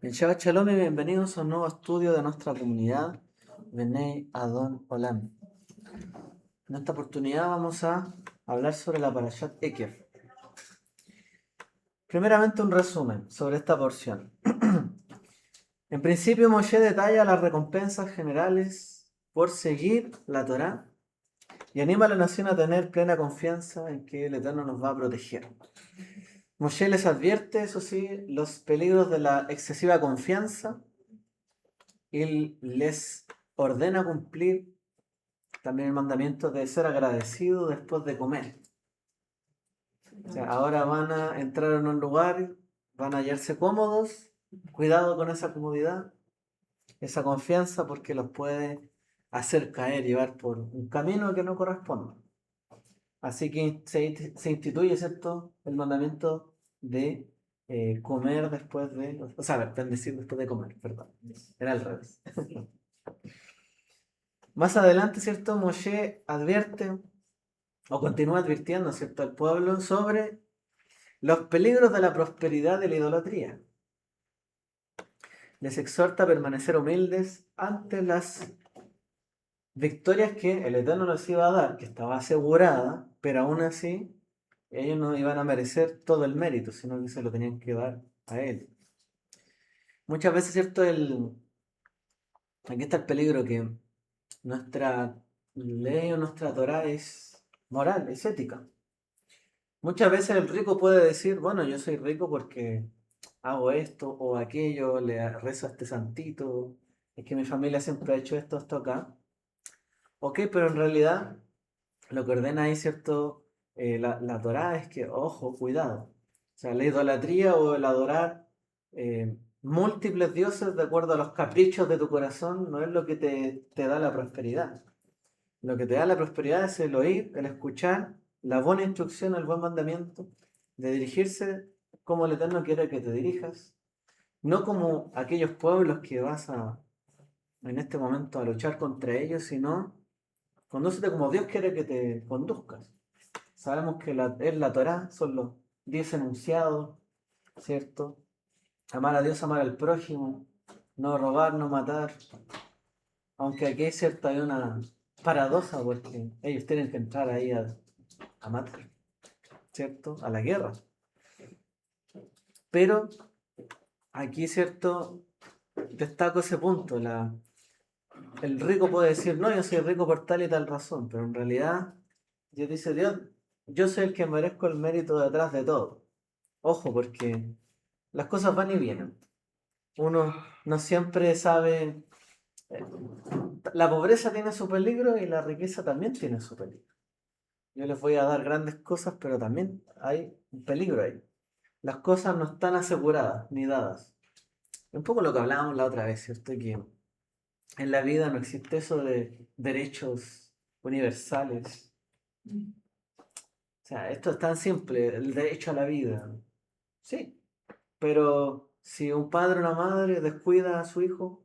Bien, Shabbat Shalom y bienvenidos a un nuevo estudio de nuestra comunidad Bnei Adon Olam. En esta oportunidad vamos a hablar sobre la Parashat Ekev. Primeramente un resumen sobre esta porción. En principio Moshe detalla las recompensas generales por seguir la Torá y anima a la nación a tener plena confianza en que el Eterno nos va a proteger. Moshe les advierte, eso sí, los peligros de la excesiva confianza y les ordena cumplir también el mandamiento de ser agradecido después de comer. O sea, ahora van a entrar en un lugar, van a hallarse cómodos, cuidado con esa comodidad, esa confianza, porque los puede hacer caer, llevar por un camino que no corresponde. Así que se instituye, ¿cierto?, el mandamiento de comer después de, o sea, bendecir después de comer, perdón, era al revés. Más adelante, ¿cierto?, Moshe advierte o continúa advirtiendo, ¿cierto?, al pueblo sobre los peligros de la prosperidad y la idolatría. Les exhorta a permanecer humildes ante las victorias que el Eterno les iba a dar, que estaba asegurada, pero aún así ellos no iban a merecer todo el mérito, sino que se lo tenían que dar a Él. Muchas veces, ¿cierto? Aquí está el peligro que nuestra ley o nuestra Torah es moral, es ética. Muchas veces el rico puede decir, bueno, yo soy rico porque hago esto o aquello, le rezo a este santito, es que mi familia siempre ha hecho esto acá. Ok, pero en realidad lo que ordena ahí, ¿cierto? La Torá es que, ojo, cuidado. O sea, la idolatría o el adorar múltiples dioses de acuerdo a los caprichos de tu corazón no es lo que te da la prosperidad. Lo que te da la prosperidad es el oír, el escuchar, la buena instrucción, el buen mandamiento, de dirigirse como el Eterno quiere que te dirijas, no como aquellos pueblos que vas en este momento a luchar contra ellos, sino condúcete como Dios quiere que te conduzcas. Sabemos que es la Torá, son los 10 enunciados, ¿cierto? Amar a Dios, amar al prójimo, no robar, no matar. Aunque aquí es cierto, hay una paradoja porque ellos tienen que entrar ahí a matar, ¿cierto? A la guerra. Pero aquí, ¿cierto? Destaco ese punto. El rico puede decir, no, yo soy rico por tal y tal razón, pero en realidad Dios dice, Dios, yo soy el que merezco el mérito detrás de todo. Ojo, porque las cosas van y vienen. Uno no siempre sabe, eh, la pobreza tiene su peligro y la riqueza también tiene su peligro. Yo les voy a dar grandes cosas, pero también hay un peligro ahí. Las cosas no están aseguradas ni dadas. Un poco lo que hablábamos la otra vez, ¿cierto? Que en la vida no existe eso de derechos universales. O sea, esto es tan simple, el derecho a la vida. Sí, pero si un padre o una madre descuida a su hijo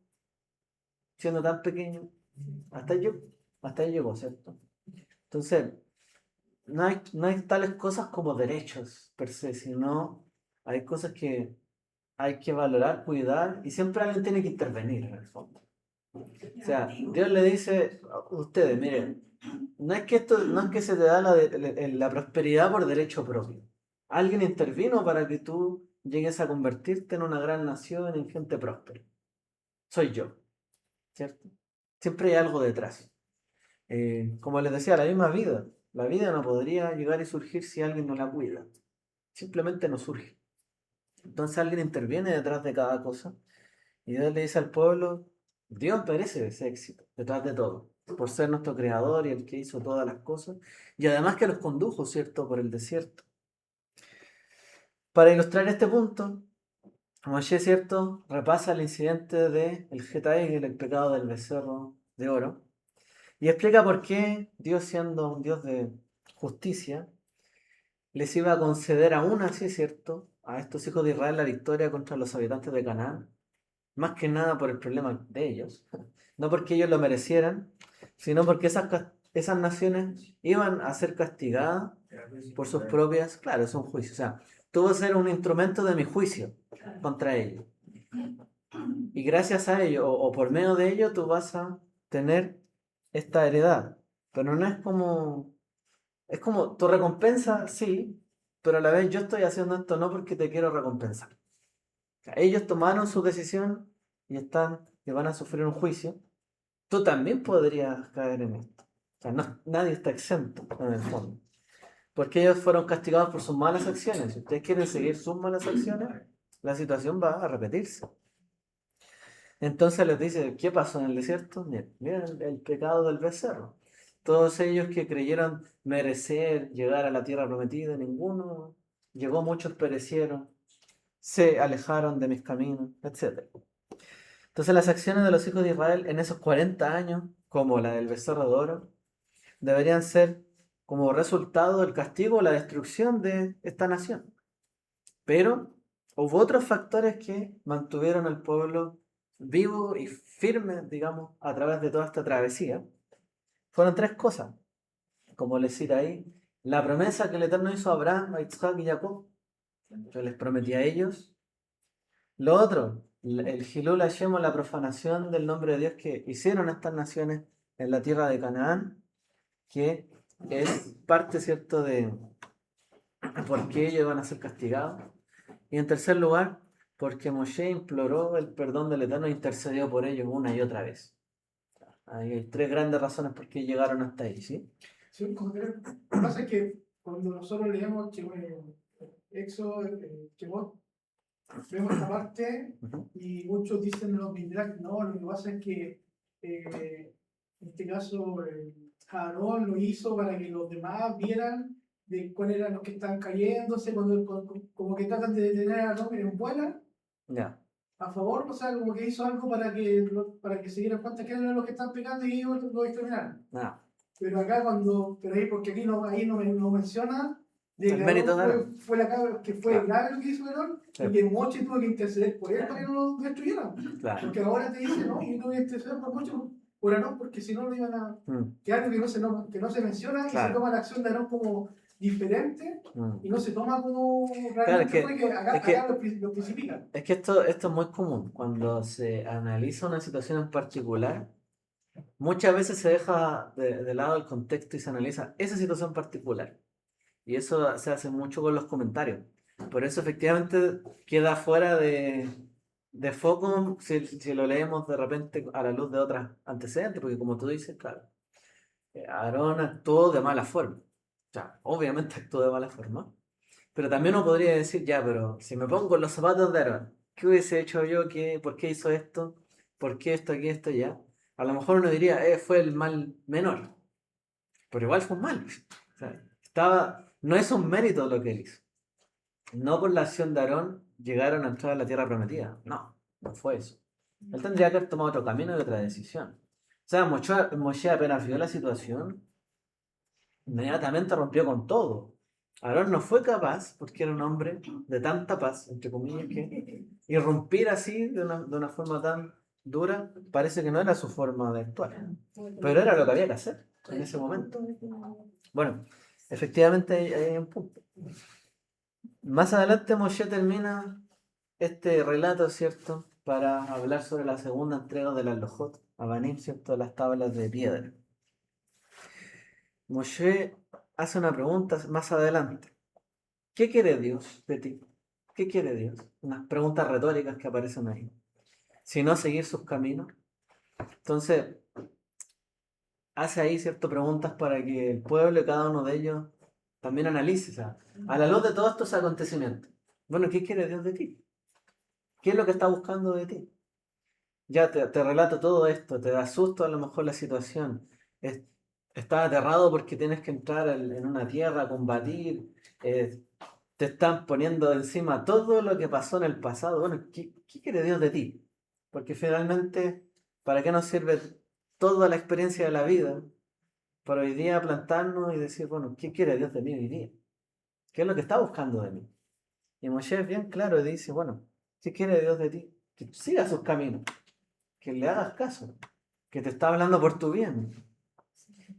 siendo tan pequeño, hasta yo, hasta ahí llegó, ¿cierto? Entonces, no hay tales cosas como derechos per se, sino hay cosas que hay que valorar, cuidar y siempre alguien tiene que intervenir en el fondo. O sea, Dios le dice a ustedes, miren, no es que se te da la prosperidad por derecho propio. Alguien intervino para que tú llegues a convertirte en una gran nación, en gente próspera. Soy yo, ¿cierto? Siempre hay algo detrás. Como les decía, la misma vida. La vida no podría llegar y surgir si alguien no la cuida. Simplemente no surge. Entonces alguien interviene detrás de cada cosa y Dios le dice al pueblo, Dios merece ese éxito detrás de todo, por ser nuestro creador y el que hizo todas las cosas, y además que los condujo, ¿cierto?, por el desierto. Para ilustrar este punto, Moshe, ¿cierto?, repasa el incidente del Getael, el pecado del becerro de oro, y explica por qué Dios, siendo un Dios de justicia, les iba a conceder aún así, ¿cierto?, a estos hijos de Israel la victoria contra los habitantes de Canaán, más que nada por el problema de ellos, no porque ellos lo merecieran, sino porque esas naciones iban a ser castigadas por sus propias, claro, es un juicio, o sea, tuvo que ser un instrumento de mi juicio contra ellos. Y gracias a ello, o por medio de ello, tú vas a tener esta heredad. Pero no es como, es como tu recompensa, sí, pero a la vez yo estoy haciendo esto no porque te quiero recompensar. O sea, ellos tomaron su decisión y van a sufrir un juicio. Tú también podrías caer en esto. O sea, nadie está exento en el fondo. Porque ellos fueron castigados por sus malas acciones. Si ustedes quieren seguir sus malas acciones, la situación va a repetirse. Entonces les dice, ¿qué pasó en el desierto? Miren el pecado del becerro. Todos ellos que creyeron merecer llegar a la tierra prometida, ninguno llegó, muchos perecieron, se alejaron de mis caminos, etc. Entonces las acciones de los hijos de Israel en esos 40 años, como la del becerro de oro, deberían ser como resultado del castigo o la destrucción de esta nación. Pero hubo otros factores que mantuvieron al pueblo vivo y firme, digamos, a través de toda esta travesía. Fueron tres cosas, como les cita ahí. La promesa que el Eterno hizo a Abraham, a Isaac y Jacob, que les prometía a ellos. Lo otro, el Hilul Hashem, o la profanación del nombre de Dios que hicieron estas naciones en la tierra de Canaán, que es parte, ¿cierto?, de por qué ellos van a ser castigados. Y en tercer lugar, porque Moshe imploró el perdón del Eterno e intercedió por ellos una y otra vez. Ahí hay tres grandes razones por qué llegaron hasta ahí, ¿sí? Sí, lo que pasa es que cuando nosotros leemos Éxodo, Shemot, vemos esta parte y muchos dicen en los Midrash, no, lo que pasa es que en este caso Aarón lo hizo para que los demás vieran de cuáles eran los que estaban cayéndose, como que tratan de detener a Aarón en buena, Ya. a favor, o sea, como que hizo algo para que se dieran cuenta que eran los que están pecando y ellos lo exterminaran. Ah, Pero acá pero ahí, porque aquí no menciona de el que mérito de Aarón Aarón. que fue Claro. grave lo que hizo Aarón Sí. y que Moche tuvo que interceder por él para que no lo destruyeran. Claro. Porque ahora te dice, no, yo tuve que interceder por Moche por Aarón, porque si no lo iban a. Que algo que no se menciona y se toma la acción de Aarón como diferente y no se toma como realmente Claro, fue que acá lo especifican. es que esto es muy común. Cuando se analiza una situación en particular, muchas veces se deja de lado el contexto y se analiza esa situación particular. Y eso se hace mucho con los comentarios. Por eso efectivamente queda fuera de foco si lo leemos de repente a la luz de otras antecedentes, porque como tú dices, claro, Aarón actuó de mala forma. O sea, obviamente actuó de mala forma. Pero también uno podría decir, ya, pero si me pongo en los zapatos de Aarón, ¿qué hubiese hecho yo? ¿Por qué hizo esto? ¿Por qué esto, aquí, esto, ya? A lo mejor uno diría, fue el mal menor. Pero igual fue un mal. O sea, no es un mérito lo que él hizo. No por la acción de Aarón llegaron a entrar a la tierra prometida. No, no fue eso. Él tendría que haber tomado otro camino y otra decisión. O sea, Moshe apenas vio la situación, inmediatamente rompió con todo. Aarón no fue capaz, porque era un hombre de tanta paz, entre comillas, que irrumpir así de una forma tan dura, parece que no era su forma de actuar. Pero era lo que había que hacer en ese momento. Bueno, efectivamente hay un punto. Más adelante Moshe termina este relato, ¿cierto? Para hablar sobre la segunda entrega de las Lojot, Abanim, ¿cierto? Las tablas de piedra. Moshe hace una pregunta más adelante. ¿Qué quiere Dios de ti? ¿Qué quiere Dios? Unas preguntas retóricas que aparecen ahí. Si no seguir sus caminos. Entonces, hace ahí ciertas preguntas para que el pueblo y cada uno de ellos también analice. O sea, a la luz de todos estos acontecimientos. Bueno, ¿qué quiere Dios de ti? ¿Qué es lo que está buscando de ti? Ya te relato todo esto, te da susto a lo mejor la situación. Es- Estás aterrado porque tienes que entrar en una tierra a combatir. eh, Te están poniendo encima todo lo que pasó en el pasado. Bueno, ¿qué quiere Dios de ti? Porque finalmente, ¿para qué nos sirve toda la experiencia de la vida? Para hoy día plantarnos y decir, bueno, ¿qué quiere Dios de mí hoy día? ¿Qué es lo que está buscando de mí? Y Moshe es bien claro y dice, bueno, ¿qué quiere Dios de ti? Que sigas sus caminos, que le hagas caso, que te está hablando por tu bien,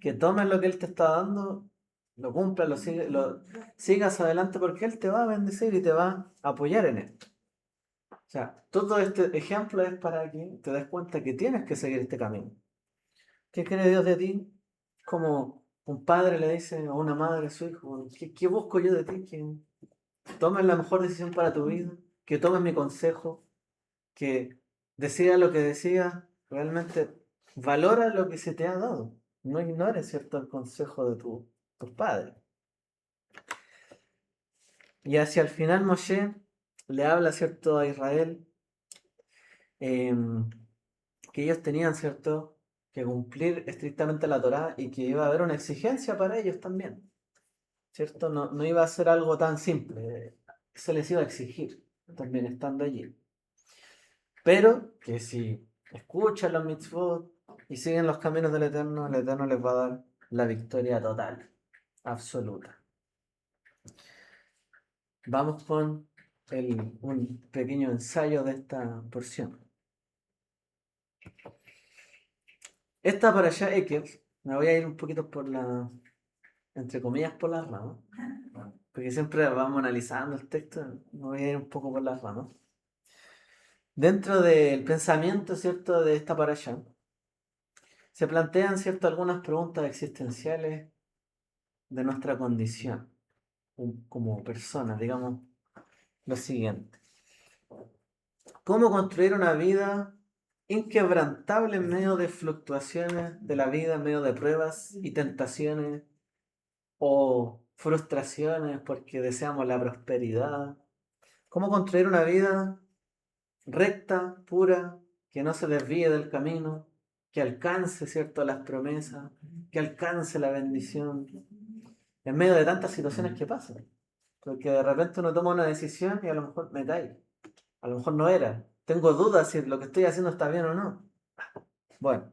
que tomes lo que Él te está dando, lo cumplas, lo sigas adelante porque Él te va a bendecir y te va a apoyar en esto. O sea, todo este ejemplo es para que te des cuenta que tienes que seguir este camino. ¿Qué quiere Dios de ti? Como un padre le dice a una madre a su hijo, ¿qué busco yo de ti? Que tomes la mejor decisión para tu vida, que tomes mi consejo, que decidas lo que decidas, realmente valora lo que se te ha dado. No ignores, ¿cierto?, el consejo de tus padres. Y hacia el final Moshe le habla, ¿cierto?, a Israel, que ellos tenían, ¿cierto?, que cumplir estrictamente la Torá y que iba a haber una exigencia para ellos también, ¿cierto? No iba a ser algo tan simple, se les iba a exigir también estando allí. Pero que si escuchan los mitzvot y siguen los caminos del Eterno, el Eterno les va a dar la victoria total, absoluta. Vamos con un pequeño ensayo de esta porción. Esta para allá Ekev, me voy a ir un poquito por la, entre comillas, por las ramas, porque siempre vamos analizando el texto, me voy a ir un poco por las ramas. Dentro del pensamiento, ¿cierto?, de esta para allá, se plantean, ¿cierto?, algunas preguntas existenciales de nuestra condición como personas, digamos lo siguiente. ¿Cómo construir una vida inquebrantable en medio de fluctuaciones de la vida, en medio de pruebas y tentaciones o frustraciones porque deseamos la prosperidad? ¿Cómo construir una vida recta, pura, que no se desvíe del camino, que alcance, ¿cierto?, las promesas, que alcance la bendición, en medio de tantas situaciones que pasan? Porque de repente uno toma una decisión y a lo mejor me cae, a lo mejor no era, tengo dudas si lo que estoy haciendo está bien o no. Bueno,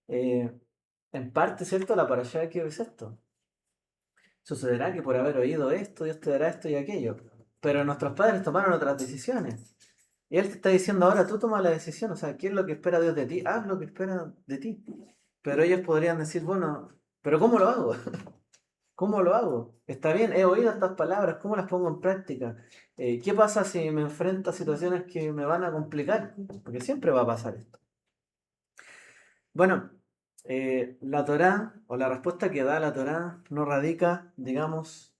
en parte, ¿cierto?, la parashá de que es esto. Sucederá que por haber oído esto, Dios te dará esto y aquello. Pero nuestros padres tomaron otras decisiones. Y Él te está diciendo ahora, tú tomas la decisión. O sea, ¿qué es lo que espera Dios de ti? Haz lo que espera de ti. Pero ellos podrían decir, bueno, ¿pero cómo lo hago? ¿Cómo lo hago? Está bien, he oído estas palabras, ¿cómo las pongo en práctica? ¿Qué pasa si me enfrento a situaciones que me van a complicar? Porque siempre va a pasar esto. Bueno, la Torá, o la respuesta que da la Torá, no radica, digamos,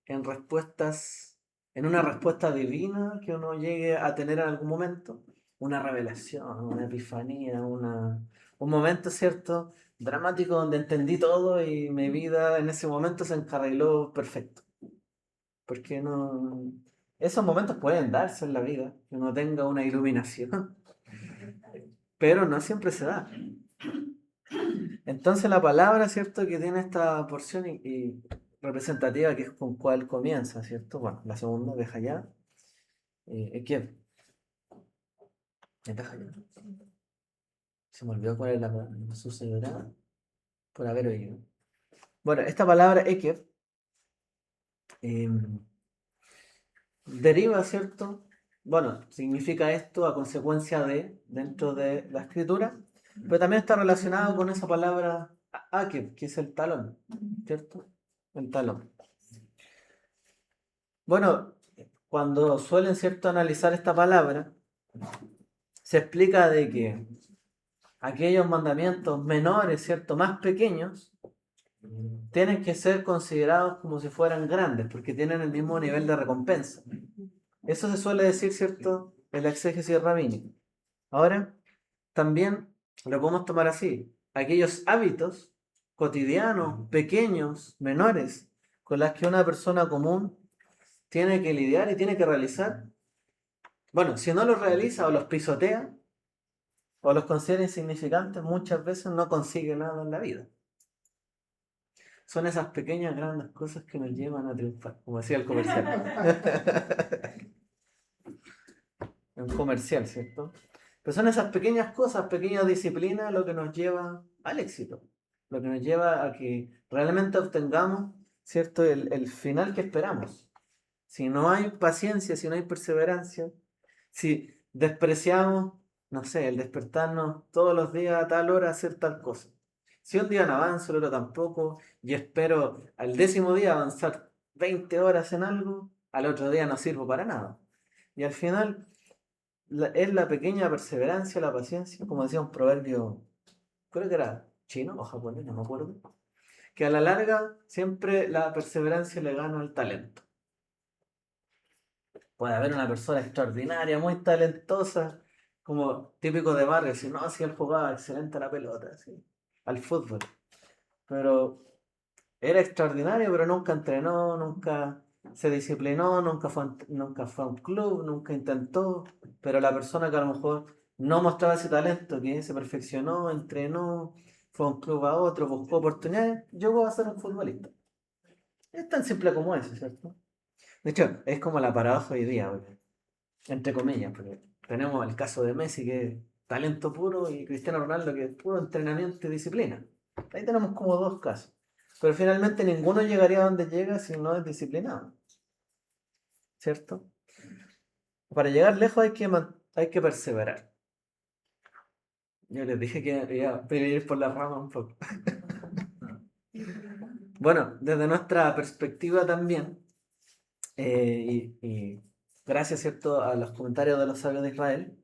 en respuestas, en una respuesta divina que uno llegue a tener en algún momento, una revelación, una epifanía, un momento, ¿cierto?, dramático donde entendí todo y mi vida en ese momento se encarriló perfecto. Porque no... Esos momentos pueden darse en la vida, que uno tenga una iluminación, pero no siempre se da. Entonces la palabra, ¿cierto?, que tiene esta porción y representativa, que es con cuál comienza, ¿cierto? Bueno, la segunda, deja ya. ¿Quién? Deja ya. Se me olvidó cuál es la sucederá por haber oído. Bueno, esta palabra Ekev deriva, ¿cierto? Bueno, significa esto a consecuencia de, dentro de la escritura, pero también está relacionado con esa palabra Akev, que es el talón, ¿cierto? El talón. Bueno, cuando suelen, ¿cierto?, analizar esta palabra, se explica de que aquellos mandamientos menores, ¿cierto?, más pequeños, tienen que ser considerados como si fueran grandes, porque tienen el mismo nivel de recompensa. Eso se suele decir, ¿cierto?, en la exégesis rabínica. Ahora, también lo podemos tomar así. Aquellos hábitos cotidianos, pequeños, menores, con las que una persona común tiene que lidiar y tiene que realizar. Bueno, si no los realiza o los pisotea o los considera insignificantes, muchas veces no consigue nada en la vida. Son esas pequeñas, grandes cosas que nos llevan a triunfar, como decía el comercial. Un comercial, ¿cierto? Pero son esas pequeñas cosas, pequeñas disciplinas, lo que nos lleva al éxito, lo que nos lleva a que realmente obtengamos, ¿cierto?, el final que esperamos. Si no hay paciencia, si no hay perseverancia, si despreciamos, no sé, el despertarnos todos los días a tal hora a hacer tal cosa. Si un día no avanzo, el otro tampoco, y espero al 10.º día avanzar 20 horas en algo, al otro día no sirvo para nada. Y al final es la pequeña perseverancia, la paciencia, como decía un proverbio, creo que era chino o japonés, no me acuerdo, que a la larga siempre la perseverancia le gana al talento. Puede haber una persona extraordinaria, muy talentosa, como típico de barrio, si no, si él jugaba excelente a la pelota, así, al fútbol, pero era extraordinario, pero nunca entrenó, nunca se disciplinó, nunca fue a un club, nunca intentó. Pero la persona que a lo mejor no mostraba ese talento, que se perfeccionó, entrenó, fue a un club a otro, buscó oportunidades, llegó a ser un futbolista. Es tan simple como eso, ¿cierto? De hecho, es como la paradoja hoy día, entre comillas, porque tenemos el caso de Messi, que es talento puro, y Cristiano Ronaldo, que es puro entrenamiento y disciplina. Ahí tenemos como dos casos. Pero finalmente ninguno llegaría a donde llega si no es disciplinado, ¿cierto? Para llegar lejos hay que perseverar. Yo les dije que iba a ir por la rama un poco. Bueno, desde nuestra perspectiva también, y gracias, ¿cierto?, a los comentarios de los sabios de Israel,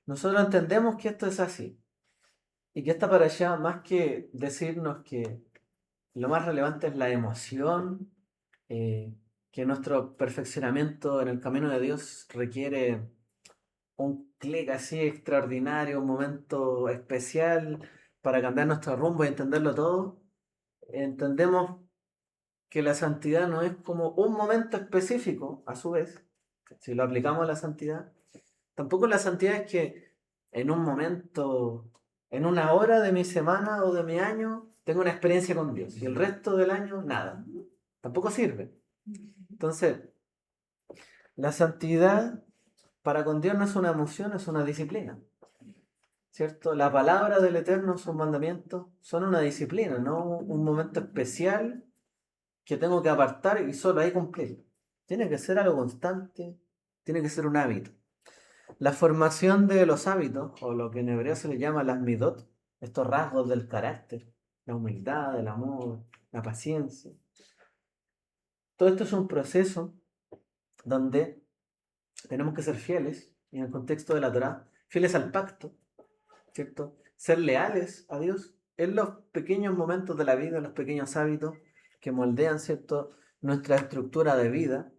nosotros entendemos que esto es así. Y que esta para allá, más que decirnos que lo más relevante es la emoción, que nuestro perfeccionamiento en el camino de Dios requiere un clic así extraordinario, un momento especial para cambiar nuestro rumbo y entenderlo todo. Entendemos que la santidad no es como un momento específico, a su vez, si lo aplicamos a la santidad. Tampoco la santidad es que en un momento, en una hora de mi semana o de mi año, tengo una experiencia con Dios y el resto del año nada. Tampoco sirve. Entonces, la santidad para con Dios no es una emoción, es una disciplina. ¿Cierto? La palabra del Eterno, sus mandamientos, son una disciplina, no un momento especial que tengo que apartar y solo ahí cumplir. Tiene que ser algo constante, tiene que ser un hábito. La formación de los hábitos, o lo que en hebreo se le llama las midot, estos rasgos del carácter, la humildad, el amor, la paciencia. Todo esto es un proceso donde tenemos que ser fieles, y en el contexto de la Torá, fieles al pacto, ¿cierto? Ser leales a Dios en los pequeños momentos de la vida, en los pequeños hábitos que moldean, ¿cierto?, nuestra estructura de vida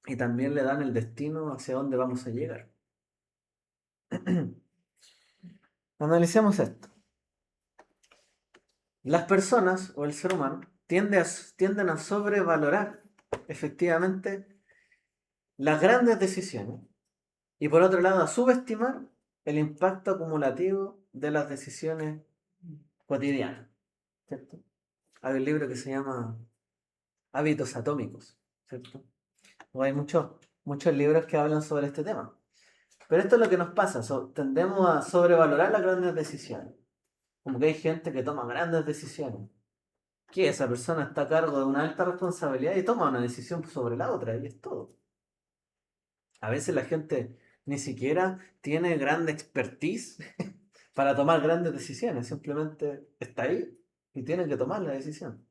y también le dan el destino hacia dónde vamos a llegar. Analicemos esto. Las personas o el ser humano tienden a sobrevalorar efectivamente las grandes decisiones y por otro lado a subestimar el impacto acumulativo de las decisiones cotidianas, ¿cierto? Hay un libro que se llama Hábitos Atómicos, ¿cierto? O hay muchos libros que hablan sobre este tema. Pero esto es lo que nos pasa, tendemos a sobrevalorar las grandes decisiones. Como que hay gente que toma grandes decisiones, que esa persona está a cargo de una alta responsabilidad y toma una decisión sobre la otra, y es todo. A veces la gente ni siquiera tiene gran expertise para tomar grandes decisiones, simplemente está ahí y tiene que tomar la decisión.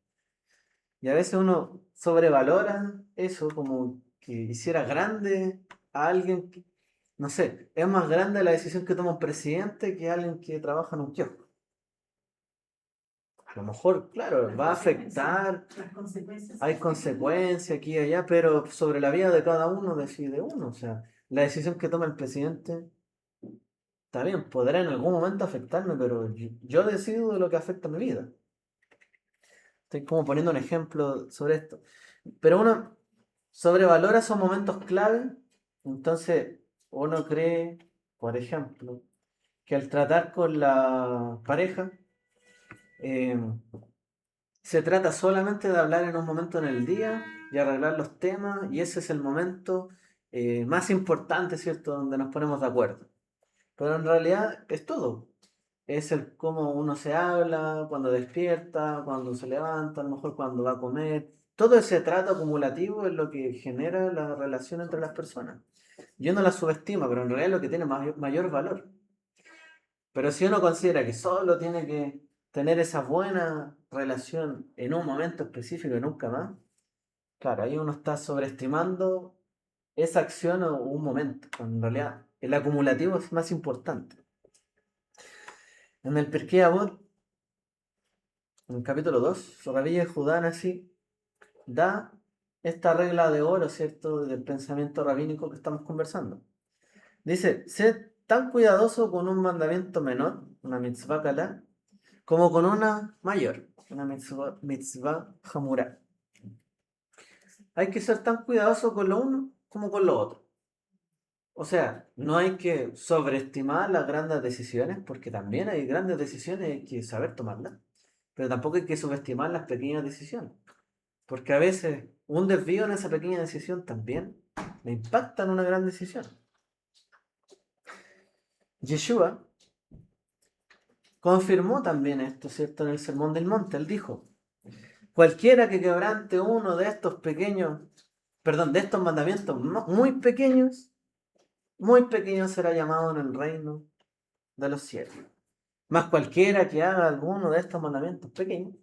Y a veces uno sobrevalora eso, como que hiciera grande a alguien que, no sé, es más grande la decisión que toma un presidente que alguien que trabaja en un kiosco. A lo mejor, claro, va a afectar, hay consecuencias aquí y allá, pero sobre la vida de cada uno decide uno. O sea, la decisión que toma el presidente, está bien, podrá en algún momento afectarme, pero yo decido de lo que afecta a mi vida. Estoy como poniendo un ejemplo sobre esto. Pero uno sobrevalora esos momentos clave, entonces uno cree, por ejemplo, que al tratar con la pareja, eh, se trata solamente de hablar en un momento en el día y arreglar los temas, y ese es el momento más importante, ¿cierto?, donde nos ponemos de acuerdo. Pero en realidad es todo. Es el cómo uno se habla, cuando despierta, cuando se levanta, a lo mejor cuando va a comer. Todo ese trato acumulativo es lo que genera la relación entre las personas. Yo no la subestimo, pero en realidad es lo que tiene mayor valor. Pero si uno considera que solo tiene que tener esa buena relación en un momento específico y nunca más, claro, ahí uno está sobreestimando esa acción o un momento, cuando en realidad el acumulativo es más importante. En el Pirkei Avot, en el capítulo 2, Rabbi Judá así da esta regla de oro, ¿cierto?, del pensamiento rabínico que estamos conversando. Dice, sé tan cuidadoso con un mandamiento menor, una mitzvah kalá, como con una mayor, una mitzvah hamurá. Hay que ser tan cuidadoso con lo uno como con lo otro. O sea, no hay que sobreestimar las grandes decisiones, porque también hay grandes decisiones y hay que saber tomarlas. Pero tampoco hay que subestimar las pequeñas decisiones, porque a veces un desvío en esa pequeña decisión también le impacta en una gran decisión. Yeshua confirmó también esto, ¿cierto? En el Sermón del Monte, él dijo, cualquiera que quebrante uno de estos pequeños, perdón, de estos mandamientos muy pequeños será llamado en el reino de los cielos. Más cualquiera que haga alguno de estos mandamientos pequeños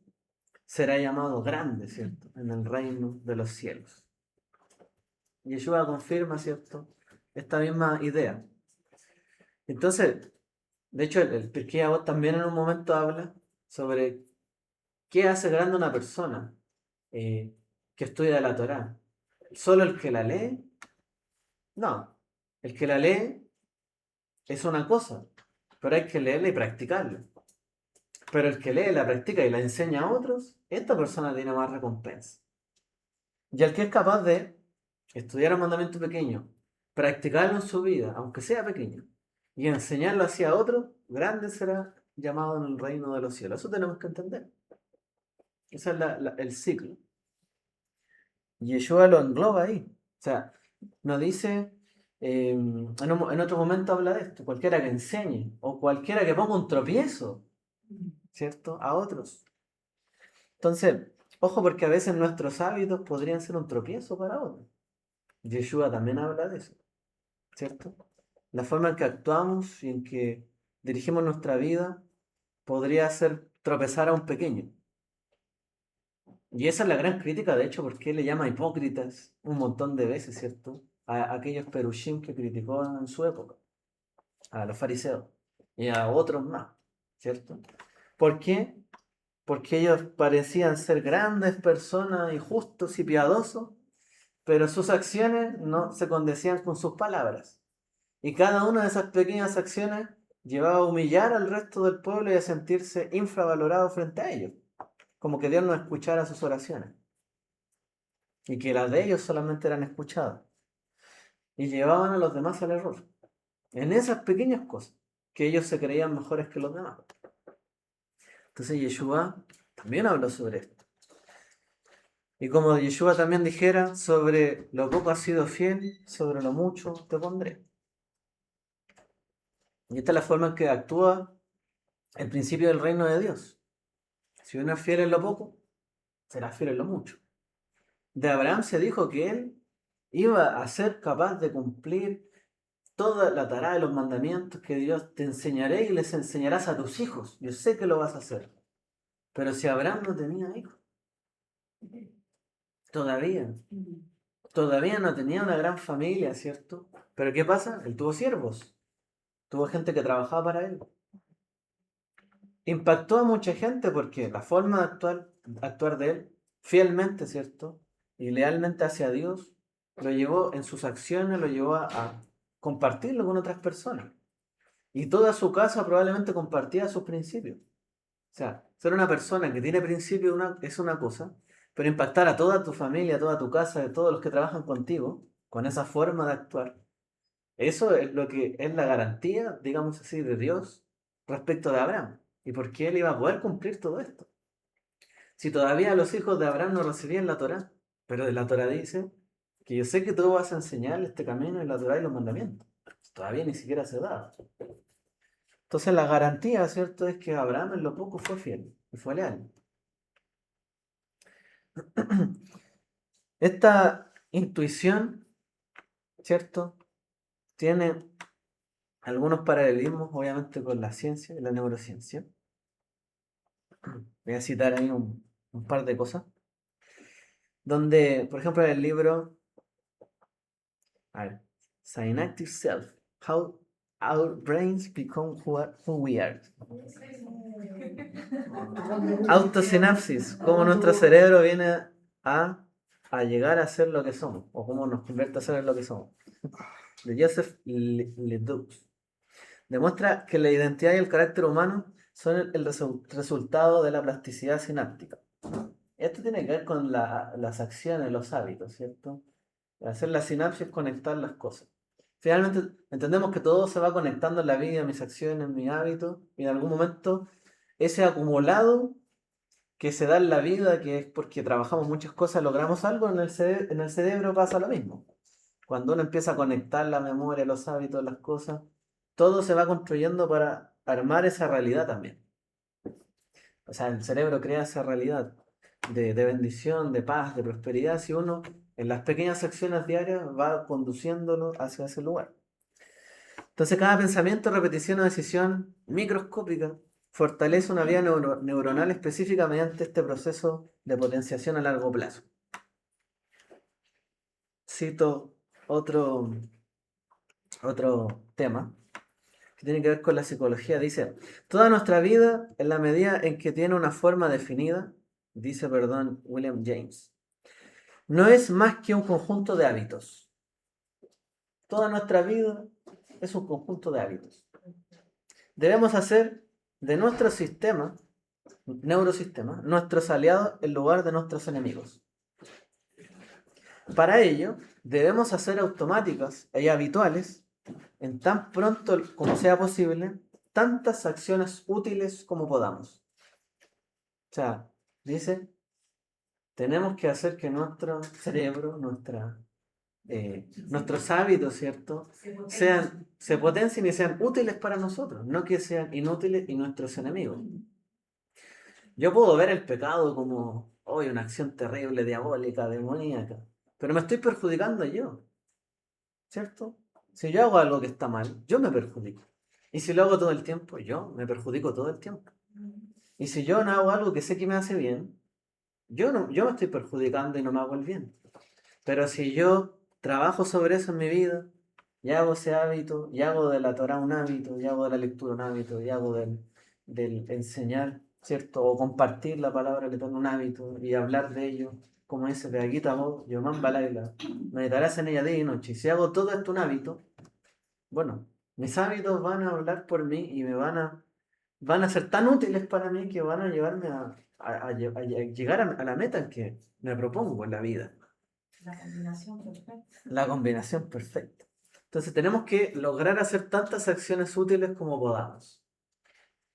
será llamado grande, ¿cierto? En el reino de los cielos. Yeshua confirma, ¿cierto?, esta misma idea. Entonces, de hecho, el Pirkei Avot también en un momento habla sobre qué hace grande una persona que estudia la Torá. ¿Solo el que la lee? No. El que la lee es una cosa, pero hay que leerla y practicarla. Pero el que lee, la practica y la enseña a otros, esta persona tiene más recompensa. Y el que es capaz de estudiar un mandamiento pequeño, practicarlo en su vida, aunque sea pequeño, y enseñarlo hacia a otros, grande será llamado en el reino de los cielos. Eso tenemos que entender. Ese es el ciclo. Y Yeshua lo engloba ahí. O sea, no dice, en otro momento habla de esto, cualquiera que enseñe o cualquiera que ponga un tropiezo, ¿cierto?, a otros. Entonces, ojo, porque a veces nuestros hábitos podrían ser un tropiezo para otros. Yeshua también habla de eso, ¿cierto? La forma en que actuamos y en que dirigimos nuestra vida podría hacer tropezar a un pequeño. Y esa es la gran crítica, de hecho, porque él le llama hipócritas un montón de veces, ¿cierto? A aquellos perushim que criticó en su época, a los fariseos y a otros más, ¿cierto? ¿Por qué? Porque ellos parecían ser grandes personas y justos y piadosos, pero sus acciones no se condecían con sus palabras. Y cada una de esas pequeñas acciones llevaba a humillar al resto del pueblo y a sentirse infravalorado frente a ellos, como que Dios no escuchara sus oraciones y que las de ellos solamente eran escuchadas. Y llevaban a los demás al error, en esas pequeñas cosas, que ellos se creían mejores que los demás. Entonces Yeshua también habló sobre esto. Y como Yeshua también dijera, sobre lo poco has sido fiel, sobre lo mucho te pondré. Y esta es la forma en que actúa el principio del reino de Dios. Si uno es fiel en lo poco, será fiel en lo mucho. De Abraham se dijo que él iba a ser capaz de cumplir toda la tará de los mandamientos que Dios te enseñaré y les enseñarás a tus hijos. Yo sé que lo vas a hacer. Pero si Abraham no tenía hijos, todavía, todavía no tenía una gran familia, ¿cierto? Pero ¿qué pasa? Él tuvo siervos, tuvo gente que trabajaba para él. Impactó a mucha gente porque la forma de actuar de él, fielmente, ¿cierto? Y lealmente hacia Dios, lo llevó en sus acciones, lo llevó a compartirlo con otras personas. Y toda su casa probablemente compartía sus principios. O sea, ser una persona que tiene principios es una cosa, pero impactar a toda tu familia, a toda tu casa, a todos los que trabajan contigo, con esa forma de actuar, eso es lo que es la garantía, digamos así, de Dios respecto de Abraham. ¿Y por qué él iba a poder cumplir todo esto? Si todavía los hijos de Abraham no recibían la Torá, pero de la Torá dice que yo sé que tú vas a enseñarle este camino y la Torá y los mandamientos. Todavía ni siquiera se da. Entonces la garantía, ¿cierto?, es que Abraham en lo poco fue fiel y fue leal. Esta intuición, ¿cierto?, tiene algunos paralelismos, obviamente, con la ciencia y la neurociencia. Voy a citar ahí un par de cosas. Donde, por ejemplo, en el libro A ver, synaptic self. How our brains become who we are. Autosinapsis, cómo nuestro cerebro viene a llegar a ser lo que somos, o cómo nos convierte a ser lo que somos. De Joseph Ledoux. Demuestra que la identidad y el carácter humano son el resultado de la plasticidad sináptica. Esto tiene que ver con las acciones, los hábitos, ¿cierto? Hacer la sinapsis, conectar las cosas. Finalmente entendemos que todo se va conectando en la vida, mis acciones, mis hábitos, y en algún momento ese acumulado que se da en la vida, que es porque trabajamos muchas cosas, logramos algo, en el cerebro pasa lo mismo. Cuando uno empieza a conectar la memoria, los hábitos, las cosas, todo se va construyendo para armar esa realidad también. O sea, el cerebro crea esa realidad de bendición, de paz, de prosperidad, si uno en las pequeñas acciones diarias va conduciéndolo hacia ese lugar. Entonces cada pensamiento, repetición o decisión microscópica fortalece una vía neuronal específica mediante este proceso de potenciación a largo plazo. Cito otro tema que tiene que ver con la psicología. Dice, toda nuestra vida, en la medida en que tiene una forma definida, dice, William James, no es más que un conjunto de hábitos. Toda nuestra vida es un conjunto de hábitos. Debemos hacer de nuestro sistema, neurosistema, nuestros aliados en lugar de nuestros enemigos. Para ello, debemos hacer automáticas y habituales, en tan pronto como sea posible, tantas acciones útiles como podamos. O sea, dice, tenemos que hacer que nuestro cerebro, nuestros hábitos, ¿cierto? Se potencien y sean útiles para nosotros, no que sean inútiles y nuestros enemigos. Yo puedo ver el pecado como hoy una acción terrible, diabólica, demoníaca, pero me estoy perjudicando yo, ¿cierto? Si yo hago algo que está mal, yo me perjudico. Y si lo hago todo el tiempo, yo me perjudico todo el tiempo. Y si yo no hago algo que sé que me hace bien, yo me estoy perjudicando y no me hago el bien. Pero si yo trabajo sobre eso en mi vida, y hago ese hábito, y hago de la Torah un hábito, y hago de la lectura un hábito, y hago del enseñar, ¿cierto? O compartir la palabra que tengo un hábito, y hablar de ello, como dice Beaguita vos, Yomán Balaila, meditarás en ella día y noche. Y si hago todo esto un hábito, bueno, mis hábitos van a hablar por mí y van a ser tan útiles para mí que van a llevarme a llegar a la meta que me propongo en la vida. La combinación perfecta. La combinación perfecta. Entonces tenemos que lograr hacer tantas acciones útiles como podamos.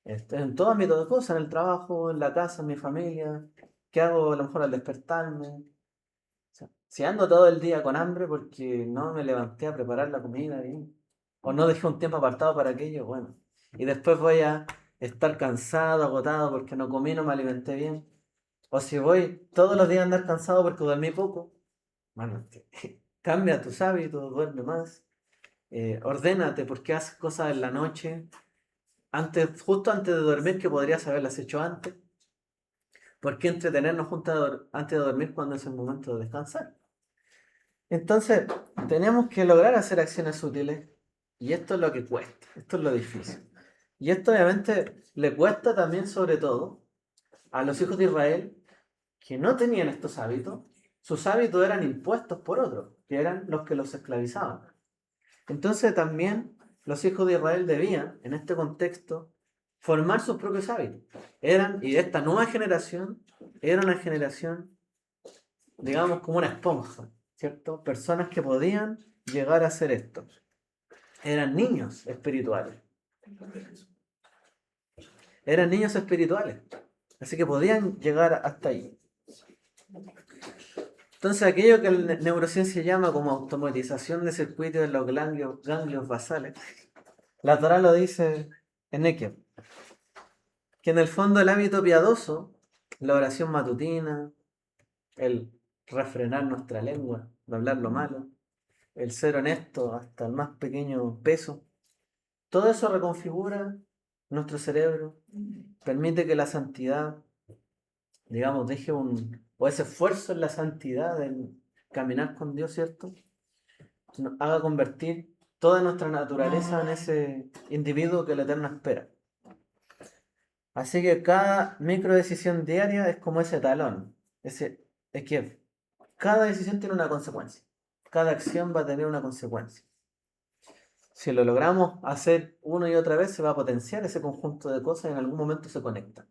En todo ámbito de cosas, en el trabajo, en la casa, en mi familia. ¿Qué hago a lo mejor al despertarme? O sea, si ando todo el día con hambre porque no me levanté a preparar la comida bien, o no dejé un tiempo apartado para aquello, bueno. Y después voy a estar cansado, agotado porque no comí, no me alimenté bien. O si voy todos los días a andar cansado porque dormí poco, bueno, cambia tus hábitos, duerme más, ordénate porque haces cosas en la noche, justo antes de dormir que podrías haberlas hecho antes. ¿Por qué entretenernos antes de dormir cuando es el momento de descansar? Entonces, tenemos que lograr hacer acciones útiles y esto es lo que cuesta, esto es lo difícil. Y esto obviamente le cuesta también sobre todo a los hijos de Israel que no tenían estos hábitos. Sus hábitos eran impuestos por otros, que eran los que los esclavizaban. Entonces también los hijos de Israel debían, en este contexto, formar sus propios hábitos. Y esta nueva generación era una generación, digamos, como una esponja, ¿cierto? Personas que podían llegar a hacer esto. Eran niños espirituales. Eran niños espirituales. Así que podían llegar hasta ahí. Entonces aquello que la neurociencia llama como automatización de circuitos de los ganglios basales, la Torá lo dice en Ekev, que en el fondo el hábito piadoso, la oración matutina, el refrenar nuestra lengua, no hablar lo malo, el ser honesto hasta el más pequeño peso, todo eso reconfigura nuestro cerebro, permite que la santidad, digamos, o ese esfuerzo en la santidad, en caminar con Dios, ¿cierto? haga convertir toda nuestra naturaleza en ese individuo que el Eterno espera. Así que cada micro decisión diaria es como ese talón. Es que cada decisión tiene una consecuencia. Cada acción va a tener una consecuencia. Si lo logramos hacer una y otra vez, se va a potenciar ese conjunto de cosas y en algún momento se conectan.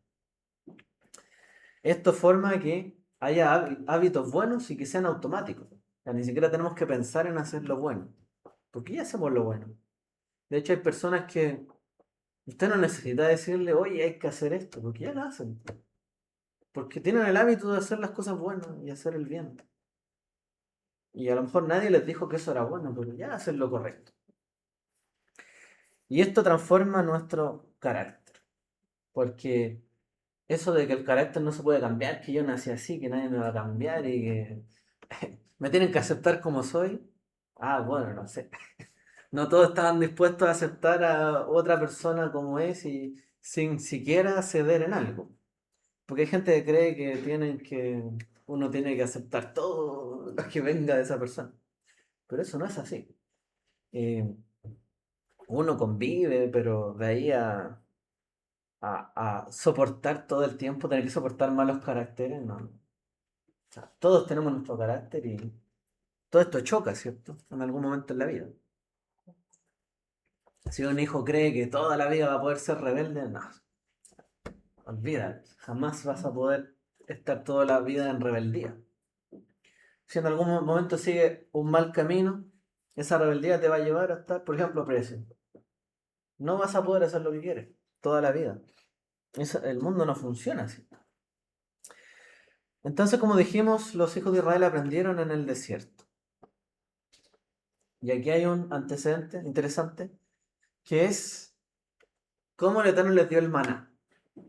Esto forma que haya hábitos buenos y que sean automáticos. O sea, ni siquiera tenemos que pensar en hacer lo bueno, porque ya hacemos lo bueno. De hecho, hay personas que usted no necesita decirle, oye, hay que hacer esto, porque ya lo hacen. Porque tienen el hábito de hacer las cosas buenas y hacer el bien. Y a lo mejor nadie les dijo que eso era bueno, pero ya hacen lo correcto. Y esto transforma nuestro carácter. Porque eso de que el carácter no se puede cambiar, que yo nací así, que nadie me va a cambiar y que me tienen que aceptar como soy. Ah, bueno, no sé. No todos estaban dispuestos a aceptar a otra persona como es y sin siquiera ceder en algo. Porque hay gente que cree que uno tiene que aceptar todo lo que venga de esa persona. Pero eso no es así. Eh, Uno convive, pero de ahí a soportar todo el tiempo, tener que soportar malos caracteres, no. O sea, todos tenemos nuestro carácter y todo esto choca, ¿cierto? En algún momento en la vida. Si un hijo cree que toda la vida va a poder ser rebelde, no. Olvídate, jamás vas a poder estar toda la vida en rebeldía. Si en algún momento sigue un mal camino, esa rebeldía te va a llevar a estar, por ejemplo, preso. No vas a poder hacer lo que quieres toda la vida. El mundo no funciona así. Entonces, como dijimos, los hijos de Israel aprendieron en el desierto. Y aquí hay un antecedente interesante, que es cómo el Eterno les dio el maná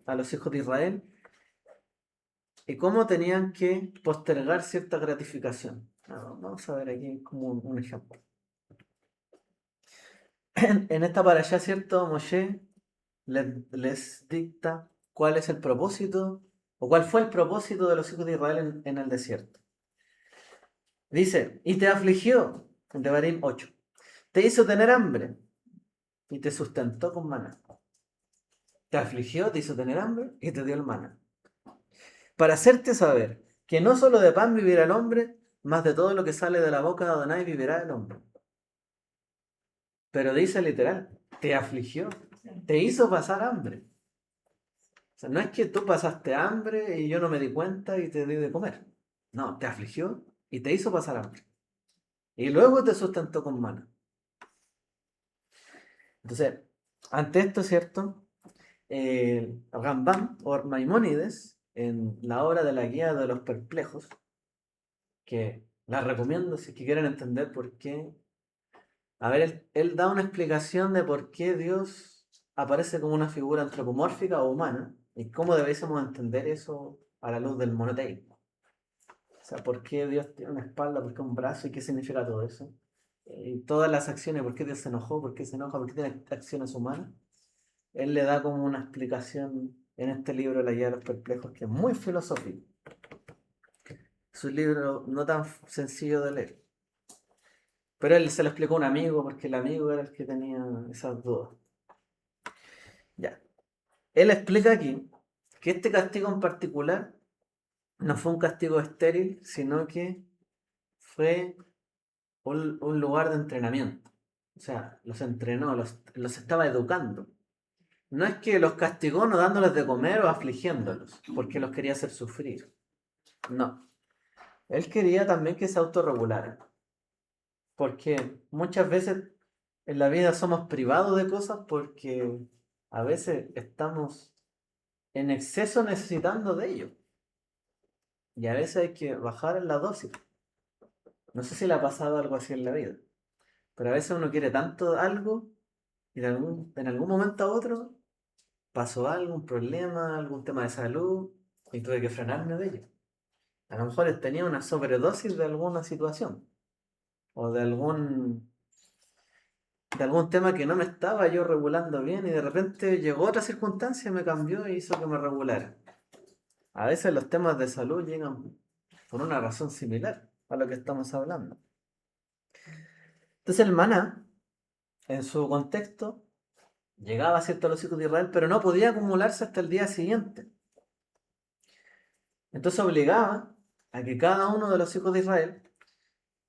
a los hijos de Israel y cómo tenían que postergar cierta gratificación. Vamos a ver aquí como un ejemplo. En esta parashá, ¿cierto? Moshe les dicta cuál es el propósito o cuál fue el propósito de los hijos de Israel en el desierto. Dice, y te afligió, en Devarim 8, te hizo tener hambre y te sustentó con maná. Te afligió, te hizo tener hambre y te dio el maná. Para hacerte saber que no solo de pan vivirá el hombre, más de todo lo que sale de la boca de Adonai vivirá el hombre. Pero dice literal, te afligió, te hizo pasar hambre. O sea, no es que tú pasaste hambre y yo no me di cuenta y te di de comer. No, te afligió y te hizo pasar hambre. Y luego te sustentó con maná. Entonces, ante esto, ¿cierto? Rambam o Maimónides, en la obra de la Guía de los Perplejos, que la recomiendo si es que quieren entender por qué. A ver, él da una explicación de por qué Dios aparece como una figura antropomórfica o humana y cómo debiésemos entender eso a la luz del monoteísmo. O sea, por qué Dios tiene una espalda, por qué un brazo y qué significa todo eso. Y todas las acciones, por qué Dios se enojó, por qué se enoja, por qué tiene acciones humanas. Él le da como una explicación en este libro, La Guía de los Perplejos, que es muy filosófico. Es un libro no tan sencillo de leer. Pero él se lo explicó a un amigo porque el amigo era el que tenía esas dudas. Ya. Él explica aquí que este castigo en particular no fue un castigo estéril, sino que fue un lugar de entrenamiento. O sea, los entrenó, los estaba educando. No es que los castigó no dándoles de comer o afligiéndolos, porque los quería hacer sufrir. No. Él quería también que se autorregularan. Porque muchas veces en la vida somos privados de cosas porque a veces estamos en exceso necesitando de ello. Y a veces hay que bajar en la dosis. No sé si le ha pasado algo así en la vida. Pero a veces uno quiere tanto algo y en algún momento a otro pasó algo, un problema, algún tema de salud y tuve que frenarme de ello. A lo mejor tenía una sobredosis de alguna situación o de algún tema que no me estaba yo regulando bien y de repente llegó otra circunstancia y me cambió y hizo que me regulara. A veces los temas de salud llegan por una razón similar a lo que estamos hablando. Entonces el maná, en su contexto, llegaba, ¿cierto?, a los hijos de Israel, pero no podía acumularse hasta el día siguiente. Entonces obligaba a que cada uno de los hijos de Israel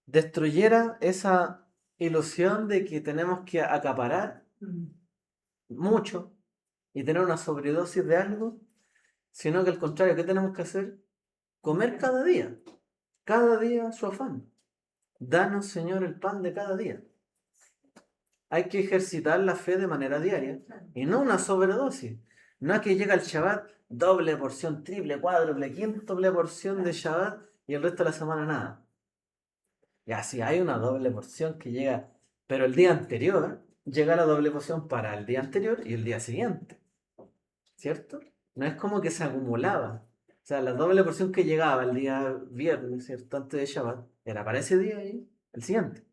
destruyera esa ilusión de que tenemos que acaparar mucho y tener una sobredosis de algo, sino que al contrario, ¿qué tenemos que hacer? Comer cada día su afán. Danos, Señor, el pan de cada día. Hay que ejercitar la fe de manera diaria y no una sobredosis. No es que llega el Shabbat, doble porción, triple, cuádruple, quíntuple porción de Shabbat y el resto de la semana nada. Y así hay una doble porción que llega, pero el día anterior llega la doble porción para el día anterior y el día siguiente. ¿Cierto? No es como que se acumulaba. O sea, la doble porción que llegaba el día viernes, ¿cierto?, antes de Shabbat, era para ese día y el siguiente.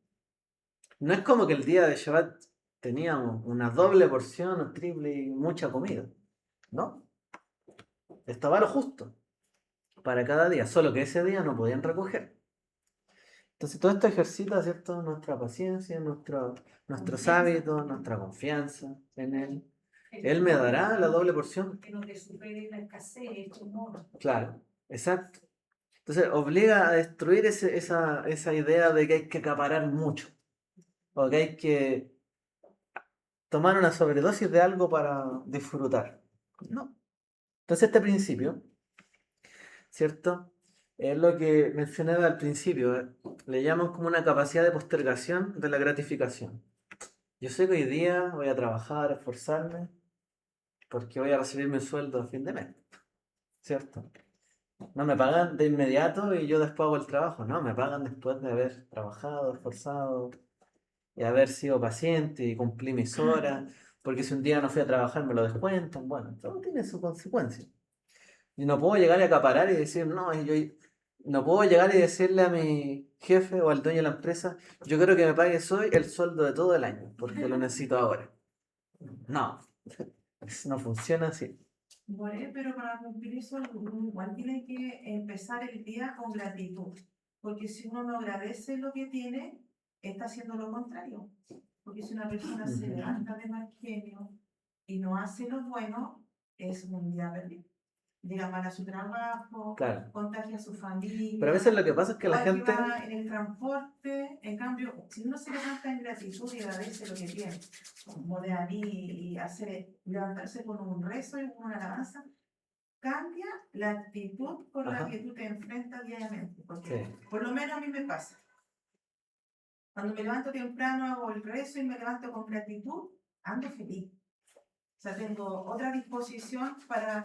No es como que el día de Shabbat teníamos una doble porción o triple y mucha comida. ¿No? Estaba lo justo para cada día, solo que ese día no podían recoger. Entonces todo esto ejercita, ¿cierto?, nuestra paciencia, nuestros hábitos, nuestra confianza en Él. Él me dará la doble porción. Que no te supere la escasez, el tumor. Claro, exacto. Entonces obliga a destruir esa idea de que hay que acaparar mucho o que hay que tomar una sobredosis de algo para disfrutar. No. Entonces este principio, ¿cierto?, es lo que mencionaba al principio. Le llaman como una capacidad de postergación de la gratificación. Yo sé que hoy día voy a trabajar, a esforzarme, porque voy a recibir mi sueldo a fin de mes, ¿cierto? No me pagan de inmediato y yo después hago el trabajo, no, me pagan después de haber trabajado, esforzado y haber sido paciente y cumplir mis horas, porque si un día no fui a trabajar me lo descuentan, bueno, todo tiene su consecuencia. Y no puedo llegar a acaparar y decir, no, no puedo llegar y decirle a mi jefe o al dueño de la empresa, yo quiero que me pagues hoy el sueldo de todo el año, porque lo necesito ahora. No, no funciona así. Bueno, pero para cumplir eso, uno igual tiene que empezar el día con gratitud. Porque si uno no agradece lo que tiene, está haciendo lo contrario. Porque si una persona se levanta de mal genio y no hace lo bueno, es un día perdido. Llega mal a su trabajo, Claro. contagia a su familia. Pero a veces lo que pasa es que la o al gente... va en el transporte, en cambio, si uno se levanta en gratitud y agradece lo que tiene, como de ahí y levantarse con un rezo y con una alabanza, cambia la actitud con Ajá. la que tú te enfrentas diariamente. Porque Sí. por lo menos a mí me pasa. Cuando me levanto temprano hago el rezo y me levanto con gratitud, ando feliz. O sea, tengo otra disposición para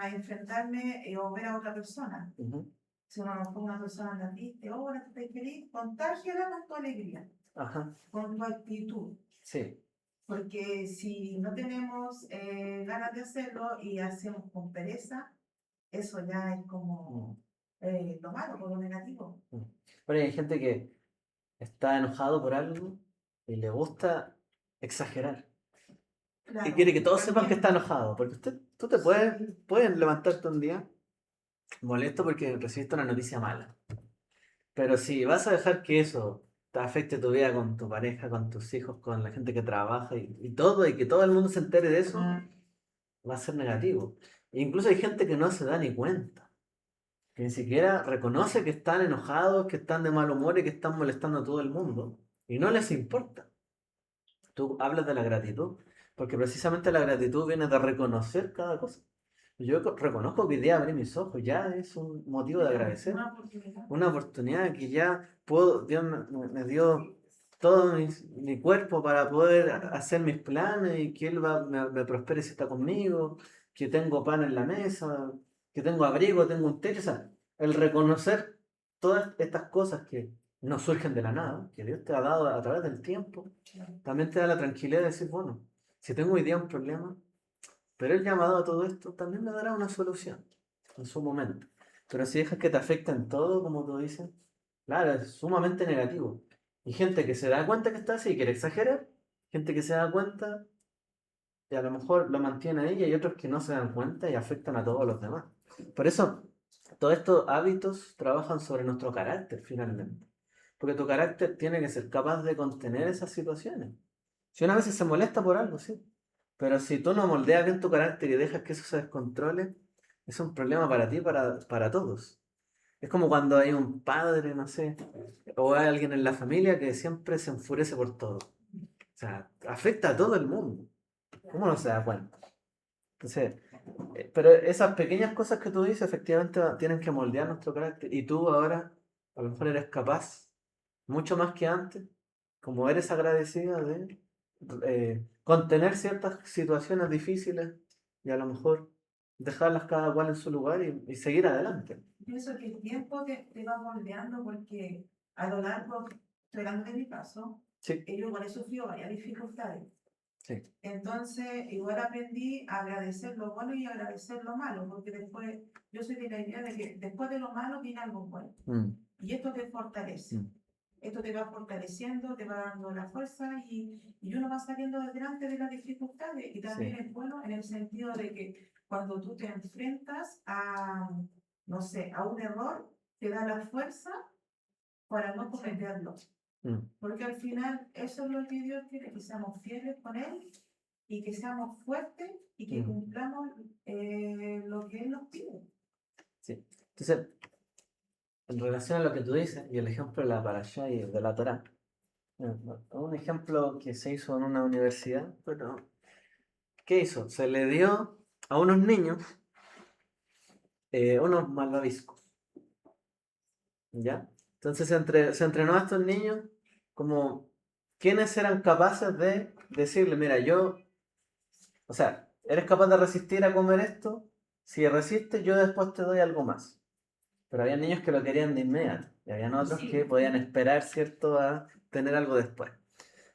enfrentarme o ver a otra persona. Ujú. Si una persona anda triste, ahora tú estás feliz, contágiala con tu alegría, Ajá. con tu actitud. Sí. Porque si no tenemos ganas de hacerlo y hacemos con pereza, eso ya es como lo malo, como lo negativo. Pero hay gente que está enojado por algo y le gusta exagerar. Claro, Y quiere que todos sepan que también. está enojado. Porque tú te puedes levantarte un día molesto porque recibiste una noticia mala. Pero si vas a dejar que eso te afecte tu vida con tu pareja, con tus hijos, con la gente que trabaja y todo, y que todo el mundo se entere de eso, va a ser negativo. E incluso hay gente que no se da ni cuenta, que ni siquiera reconoce que están enojados, que están de mal humor y que están molestando a todo el mundo. Y no les importa. Tú hablas de la gratitud, porque precisamente la gratitud viene de reconocer cada cosa. Yo reconozco que hoy día abrí mis ojos, ya es un motivo de agradecer. Una oportunidad. Una oportunidad que ya puedo, Dios me dio todo mi cuerpo para poder hacer mis planes y que Él me prospere si está conmigo, que tengo pan en la mesa, que tengo abrigo, tengo un techo. O sea, el reconocer todas estas cosas que no surgen de la nada, que Dios te ha dado a través del tiempo, también te da la tranquilidad de decir, bueno, si tengo hoy día un problema, pero Él ya me ha dado todo esto, también me dará una solución en su momento. Pero si dejas que te afecte en todo, como tú dices, claro, es sumamente negativo. Y gente que se da cuenta que está así y quiere exagerar, gente que se da cuenta y a lo mejor lo mantiene a ella y otros que no se dan cuenta y afectan a todos los demás. Por eso, todos estos hábitos trabajan sobre nuestro carácter finalmente. Porque tu carácter tiene que ser capaz de contener esas situaciones. Si una vez se molesta por algo, sí. Pero si tú no moldeas bien tu carácter y dejas que eso se descontrole, es un problema para ti y para todos. Es como cuando hay un padre, no sé, o hay alguien en la familia que siempre se enfurece por todo. O sea, afecta a todo el mundo. ¿Cómo no se da cuenta? Entonces, pero esas pequeñas cosas que tú dices efectivamente tienen que moldear nuestro carácter. Y tú ahora a lo mejor eres capaz, mucho más que antes, como eres agradecida de contener ciertas situaciones difíciles y a lo mejor dejarlas cada cual en su lugar y seguir adelante. Pienso que el tiempo te va moldeando porque a lo largo, estoy hablando de mi caso, Sí, yo igual he sufrido varias dificultades. sí. Entonces, igual aprendí a agradecer lo bueno y agradecer lo malo, porque después, yo soy de la idea de que después de lo malo viene algo bueno. Mm, Y esto te fortalece. mm, Esto te va fortaleciendo, te va dando la fuerza y uno va saliendo delante de las dificultades. Y también sí. es bueno en el sentido de que cuando tú te enfrentas a, no sé, a un error, te da la fuerza para no cometerlo. Mm, Porque al final eso es lo que Dios quiere, que seamos fieles con Él y que seamos fuertes y que mm, cumplamos lo que Él nos pide. sí. Entonces, en relación a lo que tú dices y el ejemplo de la parashá y de la Torá, un ejemplo que se hizo en una universidad, pero ¿qué hizo? Se le dio a unos niños unos malvaviscos, ¿ya? Entonces se entrenó a estos niños como quienes eran capaces de decirle, mira, o sea, eres capaz de resistir a comer esto, si resistes yo después te doy algo más. Pero había niños que lo querían de inmediato y habían otros que podían esperar, ¿cierto?, a tener algo después.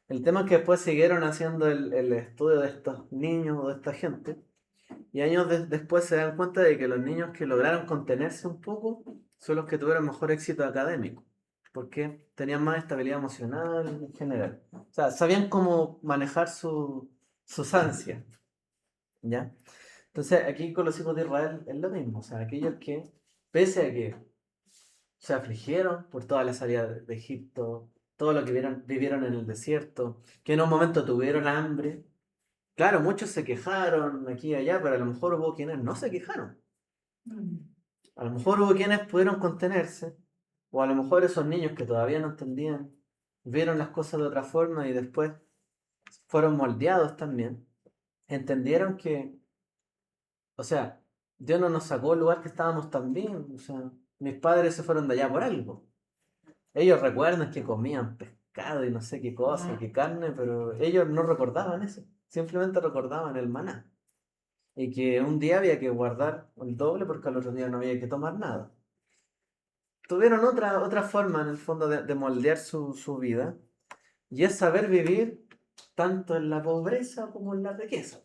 El tema es que después siguieron haciendo el estudio de estos niños o de esta gente y años después se dan cuenta de que los niños que lograron contenerse un poco son los que tuvieron mejor éxito académico, porque tenían más estabilidad emocional en general. O sea, sabían cómo manejar sus ansias, ¿ya? Entonces aquí con los hijos de Israel es lo mismo, o sea, aquellos que, pese a que se afligieron por toda la salida de Egipto, todo lo que vivieron en el desierto, que en un momento tuvieron hambre. Claro, muchos se quejaron aquí y allá, pero a lo mejor hubo quienes no se quejaron. A lo mejor hubo quienes pudieron contenerse, o a lo mejor esos niños que todavía no entendían, vieron las cosas de otra forma y después fueron moldeados también. Entendieron que, o sea, Dios no nos sacó del lugar que estábamos tan bien. O sea, mis padres se fueron de allá por algo. Ellos recuerdan que comían pescado y no sé qué cosa, qué carne, pero ellos no recordaban eso. Simplemente recordaban el maná. Y que un día había que guardar el doble porque al otro día no había que tomar nada. Tuvieron otra forma en el fondo de moldear su vida y es saber vivir tanto en la pobreza como en la riqueza.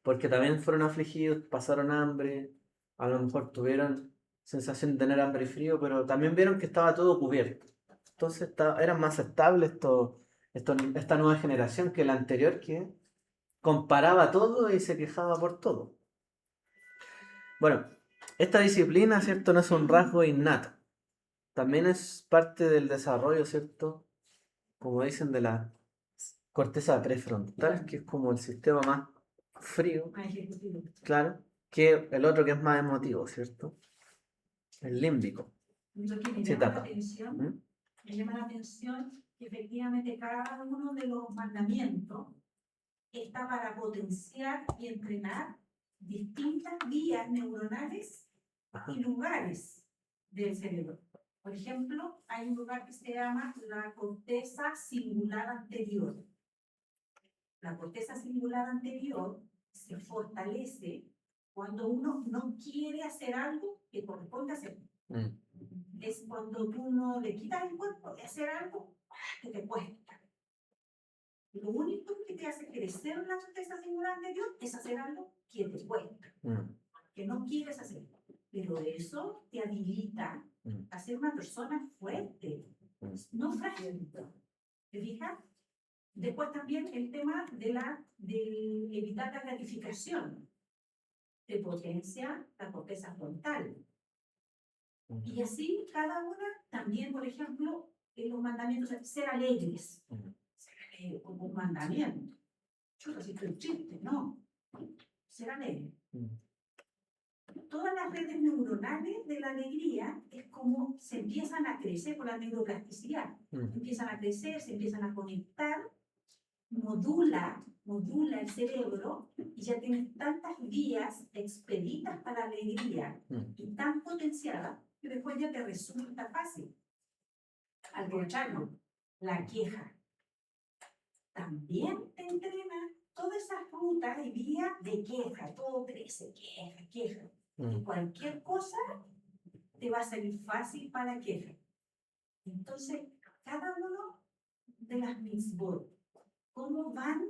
Porque también fueron afligidos, pasaron hambre, a lo mejor tuvieron sensación de tener hambre y frío, pero también vieron que estaba todo cubierto. Entonces eran más estables esta nueva generación que la anterior que comparaba todo y se quejaba por todo. Bueno, esta disciplina, ¿cierto? No es un rasgo innato. También es parte del desarrollo, ¿cierto? Como dicen, de la corteza prefrontal, que es como el sistema más frío, claro, que el otro que es más emotivo, ¿cierto? El límbico. Lo que Sí, tapa. me llama la atención que efectivamente cada uno de los mandamientos está para potenciar y entrenar distintas vías neuronales Ajá. y lugares del cerebro. Por ejemplo, hay un lugar que se llama la corteza singular anterior. La corteza singular anterior se fortalece cuando uno no quiere hacer algo que corresponde hacer. Mm. Es cuando tú no le quitas el cuerpo de hacer algo que te cuesta. Lo único que te hace crecer la corteza singular anterior es hacer algo que te cuesta, que no quieres hacer. Pero eso te habilita a ser una persona fuerte, no frágil. ¿Te fijas? Después también el tema de evitar la gratificación. Te potencia la corteza frontal. Y así cada una también, por ejemplo, en los mandamientos, ser alegres. Ser alegre como un mandamiento. Yo no si estoy triste, no. Ser alegre. Todas las redes neuronales de la alegría es como se empiezan a crecer con la neuroplasticidad. Empiezan a crecer, se empiezan a conectar, modula el cerebro y ya tienes tantas vías expeditas para la alegría y tan potenciadas que después ya te resulta fácil. Al contrario, la queja también te entrena todas esas rutas y vías de queja, todo crece, queja. Y cualquier cosa te va a salir fácil para queja. Entonces, cada uno de las mitzvot, cómo van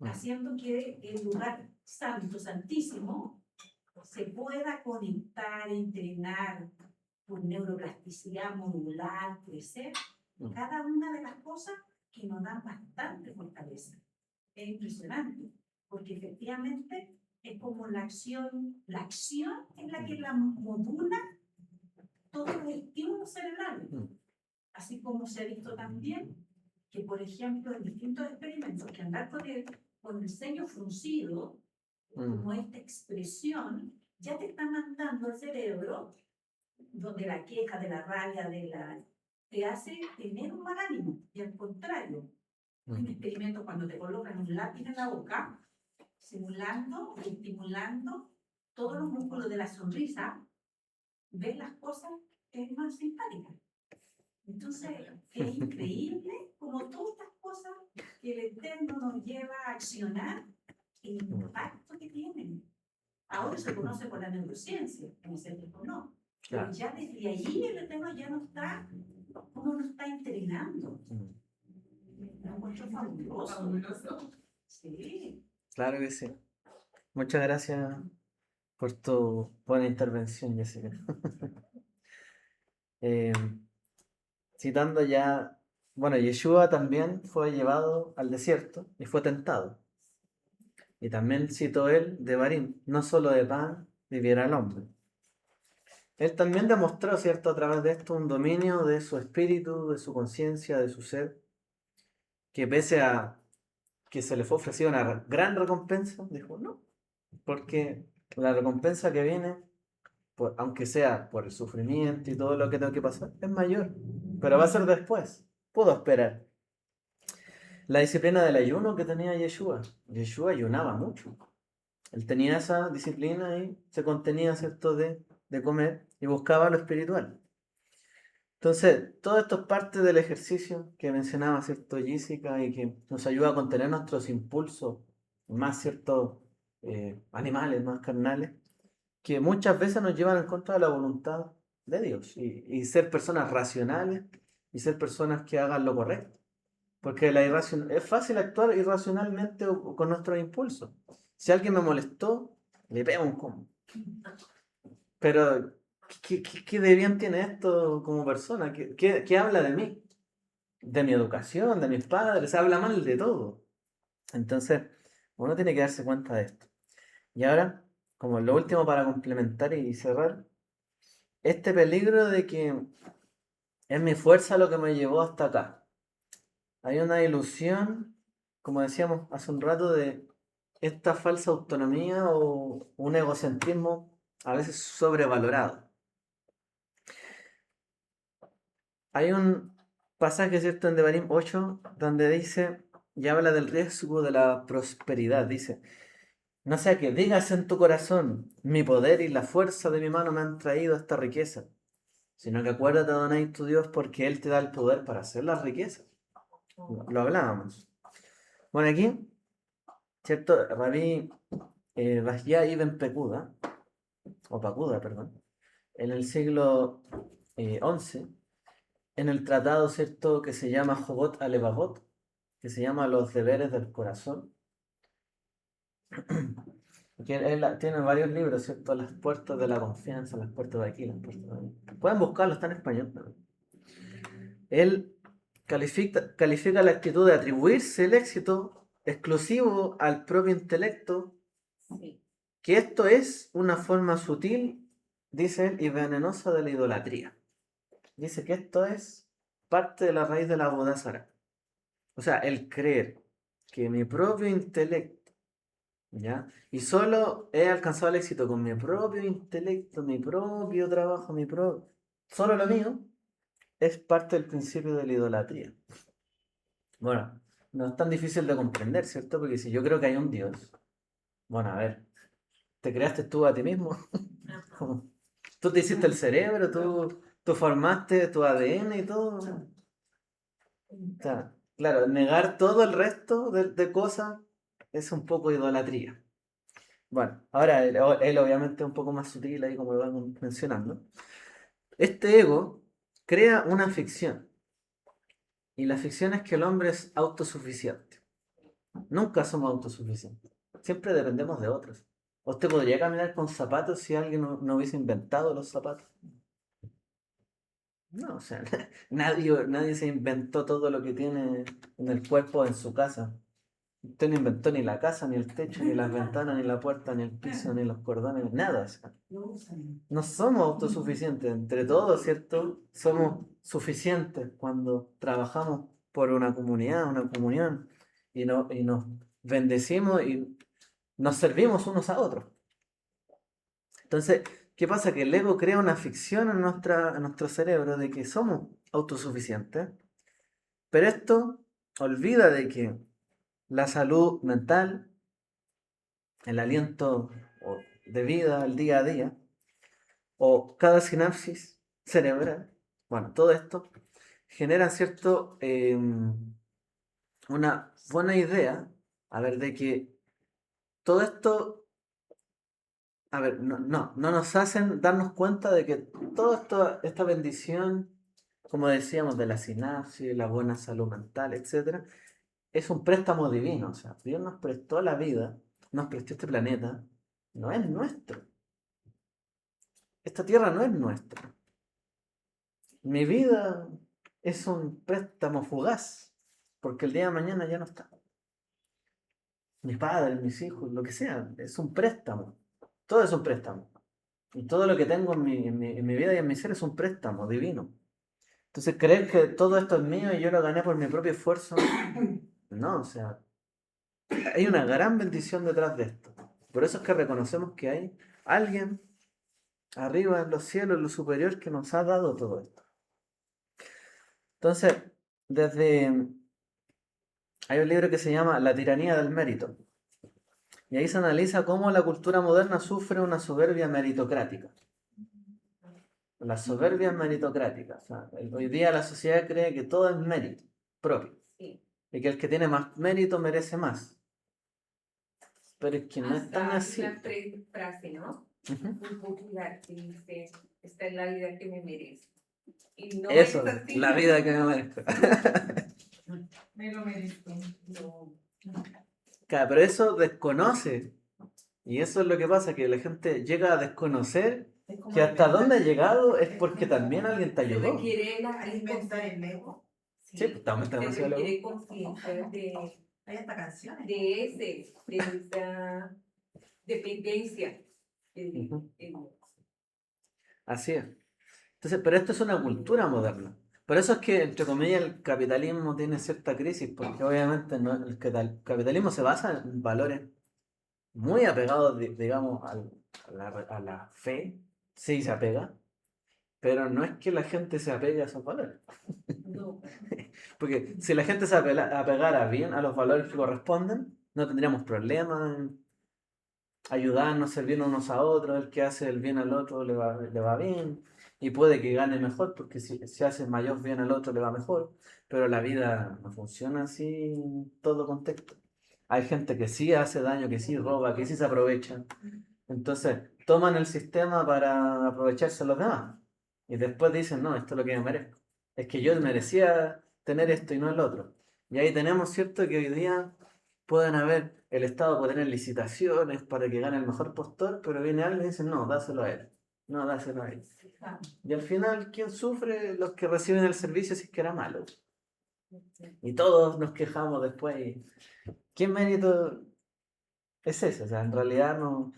haciendo que el lugar santo, santísimo, se pueda conectar, entrenar por neuroplasticidad modular, crecer, cada una de las cosas que nos dan bastante fortaleza. Es impresionante, porque efectivamente es como la acción es la que la modula todos los estímulos cerebrales. Así como se ha visto también que, por ejemplo, en distintos experimentos, que andar con el ceño fruncido, como esta expresión, ya te está mandando al cerebro, donde la queja, de la rabia, te hace tener un mal ánimo. Y al contrario, un experimento cuando te colocan un lápiz en la boca, simulando y estimulando todos los músculos de la sonrisa, ves las cosas más simpáticas. Entonces, es increíble como todas estas cosas que el Eterno nos lleva a accionar, el impacto que tienen. Ahora se conoce por la neurociencia, en ese tiempo no. Pero ya desde allí el Eterno ya no está, como nos está entrenando. Lo encuentro fabuloso. Sí. Claro que sí. Muchas gracias por tu buena intervención, Jessica. Citando ya, bueno, Yeshua también fue llevado al desierto y fue tentado. Y también citó él de Barim, no solo de pan viviera el hombre. Él también demostró, ¿cierto?, a través de esto un dominio de su espíritu, de su conciencia, de su ser, que pese a que se le fue ofrecida una gran recompensa, dijo no, porque la recompensa que viene, aunque sea por el sufrimiento y todo lo que tengo que pasar, es mayor, pero va a ser después, puedo esperar. La disciplina del ayuno que tenía Yeshua ayunaba mucho, él tenía esa disciplina y se contenía, ¿cierto?, de comer y buscaba lo espiritual. Entonces, todo esto es parte del ejercicio que mencionaba, ¿cierto?, Jessica, y que nos ayuda a contener nuestros impulsos más, ¿cierto?, animales, más carnales, que muchas veces nos llevan en contra de la voluntad de Dios y ser personas racionales y ser personas que hagan lo correcto. Porque es fácil actuar irracionalmente o con nuestros impulsos. Si alguien me molestó, le pego un combo. Pero, ¿qué de bien tiene esto como persona? ¿Qué habla de mí? De mi educación, de mis padres, habla mal de todo. Entonces, uno tiene que darse cuenta de esto. Y ahora, como lo último para complementar y cerrar, este peligro de que es mi fuerza lo que me llevó hasta acá. Hay una ilusión, como decíamos hace un rato, de esta falsa autonomía o un egocentrismo a veces sobrevalorado. Hay un pasaje, ¿cierto?, en Devarim 8, donde dice, y habla del riesgo de la prosperidad, dice, no sea que digas en tu corazón, mi poder y la fuerza de mi mano me han traído esta riqueza, sino que acuérdate, Adonai, tu Dios, porque Él te da el poder para hacer las riquezas. Lo hablábamos. Bueno, aquí, ¿cierto? Rabí Bajía Ibn Pekuda, o Pacuda, perdón, en el siglo XI, en el tratado, ¿cierto?, que se llama Jobot Alevavot, que se llama Los deberes del corazón, que él tiene varios libros, ¿cierto? Las puertas de la confianza, las puertas de aquí, las puertas de ahí. Pueden buscarlo, está en español también. Él califica la actitud de atribuirse el éxito exclusivo al propio intelecto, que esto es una forma sutil dice él, y venenoso de la idolatría. Dice que esto es parte de la raíz de la Bodhasattva. O sea, el creer que mi propio intelecto, ¿ya? Y solo he alcanzado el éxito con mi propio intelecto, mi propio trabajo, solo lo mío, es parte del principio de la idolatría. Bueno, no es tan difícil de comprender, ¿cierto? Porque si yo creo que hay un Dios, bueno, a ver, ¿te creaste tú a ti mismo? Ajá. Tú te hiciste el cerebro, tú formaste tu ADN y todo. O sea, claro, negar todo el resto de cosas es un poco idolatría. Bueno, ahora él obviamente es un poco más sutil ahí como lo van mencionando. Este ego crea una ficción. Y la ficción es que el hombre es autosuficiente. Nunca somos autosuficientes. Siempre dependemos de otros. ¿Usted podría caminar con zapatos si alguien no hubiese inventado los zapatos? No, o sea, nadie se inventó todo lo que tiene en el cuerpo en su casa. Usted no inventó ni la casa, ni el techo, ni las ventanas, ni la puerta, ni el piso, ni los cordones, nada. O sea, no somos autosuficientes. Entre todos, ¿cierto? Somos suficientes cuando trabajamos por una comunidad, una comunión, y nos bendecimos y nos servimos unos a otros. Entonces, ¿qué pasa? Que el ego crea una ficción en nuestro cerebro de que somos autosuficientes, pero esto olvida de que la salud mental, el aliento de vida, el día a día, o cada sinapsis cerebral, bueno, todo esto genera cierto, una buena idea, a ver, de que todo esto, a ver, no nos hacen darnos cuenta de que toda esta bendición, como decíamos, de la sinapsis, la buena salud mental, etcétera, es un préstamo divino. O sea, Dios nos prestó la vida, nos prestó este planeta, no es nuestro. Esta tierra no es nuestra. Mi vida es un préstamo fugaz, porque el día de mañana ya no está. Mis padres, mis hijos, lo que sea, es un préstamo. Todo es un préstamo. Y todo lo que tengo en mi vida y en mi ser es un préstamo divino. Entonces, creer que todo esto es mío y yo lo gané por mi propio esfuerzo, no, o sea, hay una gran bendición detrás de esto. Por eso es que reconocemos que hay alguien arriba en los cielos, en lo superior, que nos ha dado todo esto. Entonces, desde hay un libro que se llama La tiranía del mérito. Y ahí se analiza cómo la cultura moderna sufre una soberbia meritocrática. La soberbia meritocrática. O sea, hoy día la sociedad cree que todo es mérito propio. Sí. Y que el que tiene más mérito merece más. Pero es que no es tan Hasta hay así. una frase, ¿no? Ujú. Muy popular que dice, esta es la vida que me merezco. Y no Eso, es así. la vida que me merezco. Me lo merezco. No. Claro, pero eso desconoce. Y eso es lo que pasa, que la gente llega a desconocer Es como que hasta inventar- dónde ha llegado es porque también alguien te Se ayudó. requiere inventar el ego. Sí, pues estamos se demasiado requiere lejos. conciencia Hay hasta canciones. de esa dependencia. Ujú. de- Así es. Entonces, pero esto es una cultura moderna. Por eso es que, entre comillas, el capitalismo tiene cierta crisis, porque obviamente capitalismo se basa en valores muy apegados, digamos, a la fe. Sí, se apega, pero no es que la gente se apegue a esos valores. no. Porque si la gente se apegara bien a los valores que corresponden, no tendríamos problemas en ayudarnos, servir unos a otros. El que hace el bien al otro le va bien y puede que gane mejor, porque si hace mayor bien al otro le va mejor. Pero la vida no funciona así en todo contexto. Hay gente que sí hace daño, que sí roba, que sí se aprovecha. Entonces toman el sistema para aprovecharse los demás. Y después dicen, no, esto es lo que yo merezco. Es que yo merecía tener esto y no el otro. Y ahí tenemos, ¿cierto?, que hoy día pueden haber, el Estado puede tener licitaciones para que gane el mejor postor, pero viene alguien y dice, no, dáselo a él. No, dáselo a él. Y al final, ¿quién sufre? Los que reciben el servicio si es que era malo. Y todos nos quejamos después. ¿Qué mérito es ese? O sea, en realidad no...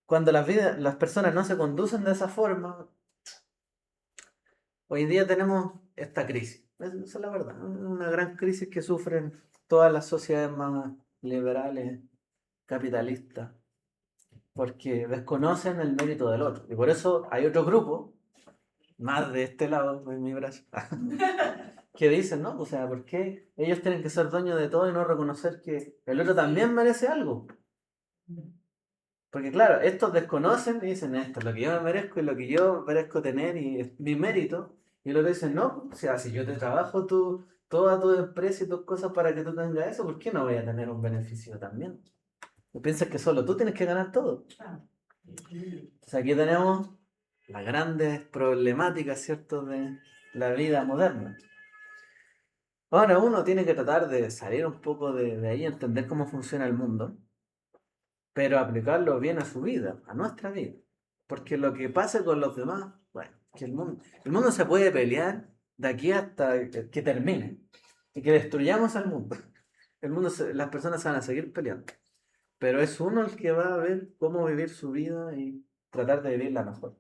cuando las personas no se conducen de esa forma, hoy en día tenemos esta crisis. Esa es la verdad. Una gran crisis que sufren todas las sociedades más liberales, capitalistas, porque desconocen el mérito del otro. Y por eso hay otro grupo, más de este lado de mi brazo, que dicen, ¿no? O sea, ¿por qué ellos tienen que ser dueños de todo y no reconocer que el otro también merece algo? Porque claro, estos desconocen y dicen, esto es lo que yo me merezco y lo que yo merezco tener y es mi mérito. Y los otros dicen, no, o sea, si yo te trabajo toda tu empresa y tus cosas para que tú tengas eso, ¿por qué no voy a tener un beneficio también? ¿Tú piensas que solo tú tienes que ganar todo? Entonces aquí tenemos las grandes problemáticas, ¿cierto?, de la vida moderna. Ahora uno tiene que tratar de salir un poco de ahí, entender cómo funciona el mundo, pero aplicarlo bien a su vida, a nuestra vida. Porque lo que pase con los demás, bueno, que el mundo se puede pelear de aquí hasta que termine y que destruyamos al mundo. Las personas se van a seguir peleando, pero es uno el que va a ver cómo vivir su vida y tratar de vivirla mejor.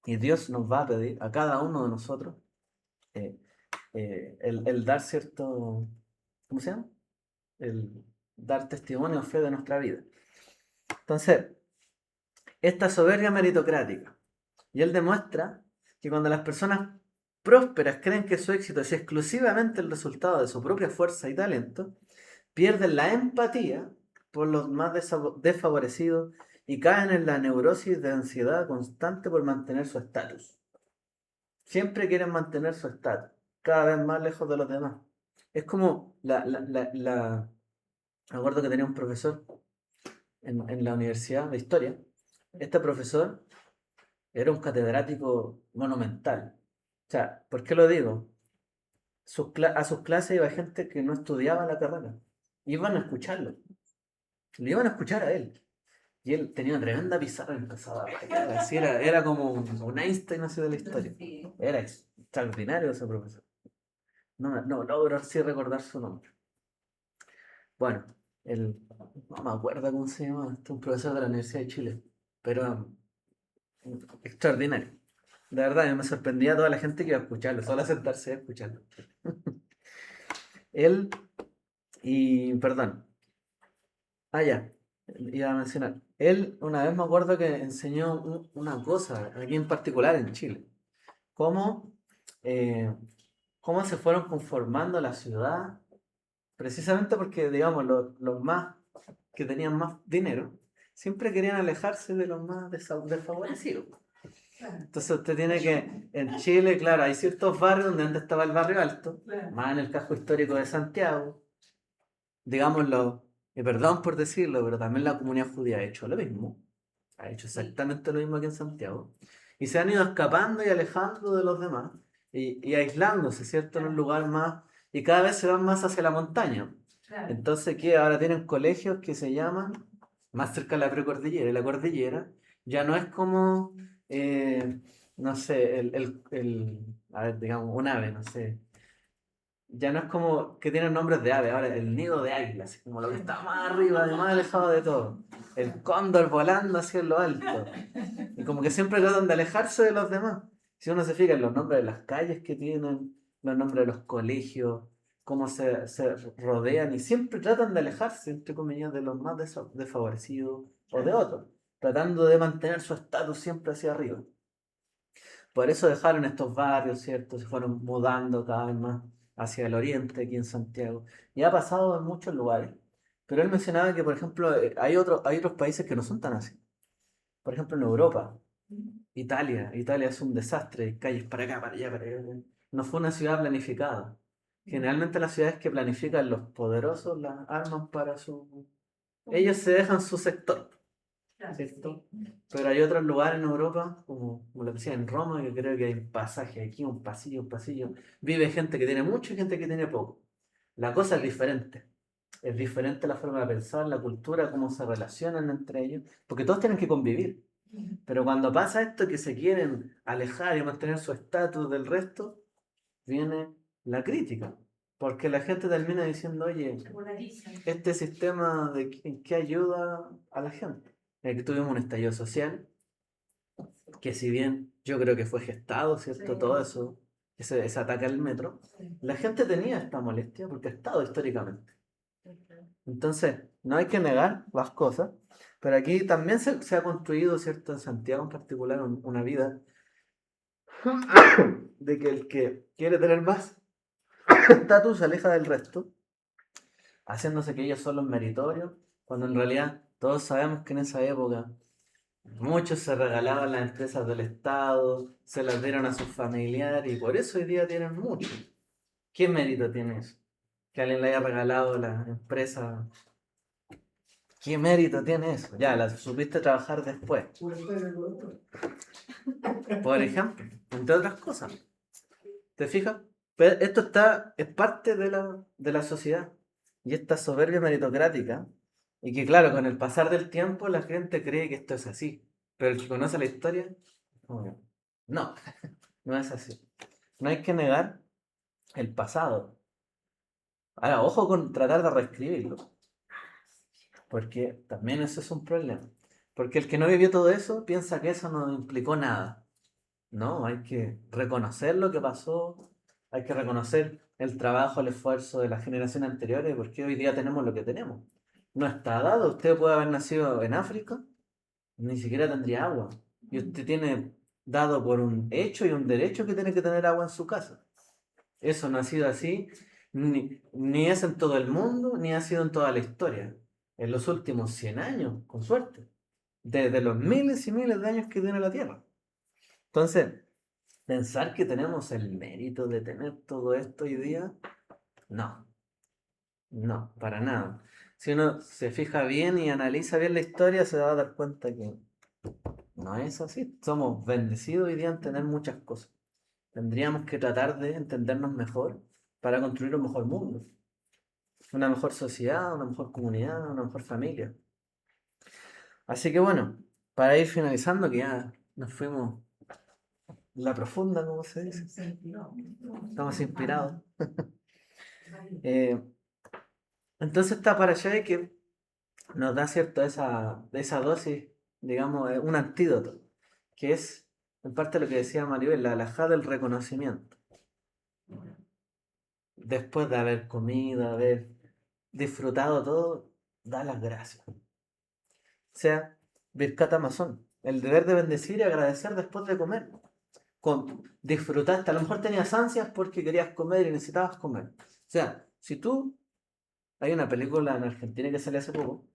Y Dios nos va a pedir a cada uno de nosotros eh, el dar cierto, ¿cómo se llama? El dar testimonio o fe de nuestra vida. Entonces, esta soberbia meritocrática. Y él demuestra que cuando las personas prósperas creen que su éxito es exclusivamente el resultado de su propia fuerza y talento, pierden la empatía por los más desfavorecidos y caen en la neurosis de ansiedad constante por mantener su estatus. Siempre quieren mantener su estatus, cada vez más lejos de los demás. Es como me acuerdo que tenía un profesor en la universidad de historia. Este profesor era un catedrático monumental. O sea, ¿por qué lo digo? A sus clases iba gente que no estudiaba la carrera. Iban a escucharlo. Le iban a escuchar a él. Y él tenía una tremenda pizarra, empezaba a rayar, así era como un Einstein así de la historia. Era extraordinario ese profesor. No logro así recordar su nombre. Bueno, no me acuerdo cómo se llama, un profesor de la Universidad de Chile, pero extraordinario. De verdad, me sorprendía toda la gente que iba a escucharlo, solo a sentarse a escucharlo. Él, perdón, ya, iba a mencionar. Él una vez me acuerdo que enseñó una cosa, aquí en particular en Chile, cómo, eh, cómo se fueron conformando la ciudad, precisamente porque, digamos, los más que tenían más dinero, siempre querían alejarse de los más desfavorecidos. Entonces usted tiene que, en Chile, claro, hay ciertos barrios donde antes estaba el barrio alto, más en el casco histórico de Santiago, digámoslo, y perdón por decirlo, pero también la comunidad judía ha hecho lo mismo, ha hecho exactamente lo mismo aquí en Santiago, y se han ido escapando y alejando de los demás, y aislándose, ¿cierto?, en un lugar más, y cada vez se van más hacia la montaña. Entonces, ¿qué? Ahora tienen colegios que se llaman más cerca de la precordillera, y la cordillera ya no es como, no sé, a ver, digamos, un ave, no sé. Ya no es como que tienen nombres de ave, ahora el nido de águila, así como lo que está más arriba, más alejado de todo. El cóndor volando hacia lo alto. Y como que siempre tratan de alejarse de los demás. Si uno se fija en los nombres de las calles que tienen, los nombres de los colegios, cómo se rodean, y siempre tratan de alejarse, entre comillas, de los más desfavorecidos o de otros, tratando de mantener su estatus siempre hacia arriba. Por eso dejaron estos barrios, ¿cierto? Se fueron mudando cada vez más hacia el oriente, aquí en Santiago. Y ha pasado en muchos lugares. Pero él mencionaba que, por ejemplo, hay otros países que no son tan así. Por ejemplo, en Europa, Italia es un desastre, hay calles para acá, para allá, para allá. No fue una ciudad planificada. Generalmente las ciudades que planifican los poderosos las arman para su... Ellos se dejan su sector, ¿cierto? Pero hay otros lugares en Europa, como lo decía en Roma, que creo que hay un pasaje aquí, un pasillo, un pasillo. Vive gente que tiene mucho y gente que tiene poco. La cosa es diferente. Es diferente la forma de pensar, la cultura, cómo se relacionan entre ellos, porque todos tienen que convivir. Pero cuando pasa esto que se quieren alejar y mantener su estatus del resto, viene la crítica. Porque la gente termina diciendo, oye, este sistema ¿en qué ayuda a la gente? en el que tuvimos un estallido social, que si bien yo creo que fue gestado, ¿cierto? Sí. Todo eso, ese ataque al metro, la gente tenía esta molestia porque ha estado históricamente. Entonces, no hay que negar las cosas, pero aquí también se ha construido, ¿cierto? En Santiago en particular, una vida de que el que quiere tener más estatus se aleja del resto, haciéndose que ellos son los meritorios, cuando en realidad todos sabemos que en esa época muchos se regalaban las empresas del Estado, se las dieron a sus familiares y por eso hoy día tienen mucho. ¿Qué mérito tiene eso? Que alguien le haya regalado la empresa. ¿Qué mérito tiene eso? Ya, la supiste trabajar después, por ejemplo, entre otras cosas. ¿Te fijas? Pero esto es parte de la sociedad y esta soberbia meritocrática. Y que claro, con el pasar del tiempo la gente cree que esto es así. Pero el que conoce la historia, como que, no, no es así. No hay que negar el pasado. Ahora, ojo con tratar de reescribirlo. Porque también eso es un problema. Porque el que no vivió todo eso piensa que eso no implicó nada. No, hay que reconocer lo que pasó, hay que reconocer el trabajo, el esfuerzo de las generaciones anteriores, porque hoy día tenemos lo que tenemos. No está dado, usted puede haber nacido en África, ni siquiera tendría agua. Y usted tiene dado por un hecho y un derecho que tiene que tener agua en su casa. Eso no ha sido así, ni es en todo el mundo, ni ha sido en toda la historia. En los últimos 100 años, con suerte. Desde los miles y miles de años que tiene la Tierra. Entonces, pensar que tenemos el mérito de tener todo esto hoy día, no, no, para nada. Si uno se fija bien y analiza bien la historia, se va a dar cuenta que no es así. Somos bendecidos hoy día en tener muchas cosas. Tendríamos que tratar de entendernos mejor para construir un mejor mundo, una mejor sociedad, una mejor comunidad, una mejor familia. Así que bueno, para ir finalizando, que ya nos fuimos la profunda, como se dice. Estamos inspirados. Entonces esta parashá que nos da cierto esa dosis, digamos, un antídoto, que es en parte lo que decía Maribel, la alajá del reconocimiento. Después de haber comido, haber disfrutado todo, da las gracias. O sea, Birkat Amazon, el deber de bendecir y agradecer después de comer. Disfrutaste, a lo mejor tenías ansias porque querías comer y necesitabas comer. O sea, si tú, hay una película en Argentina que salió hace poco,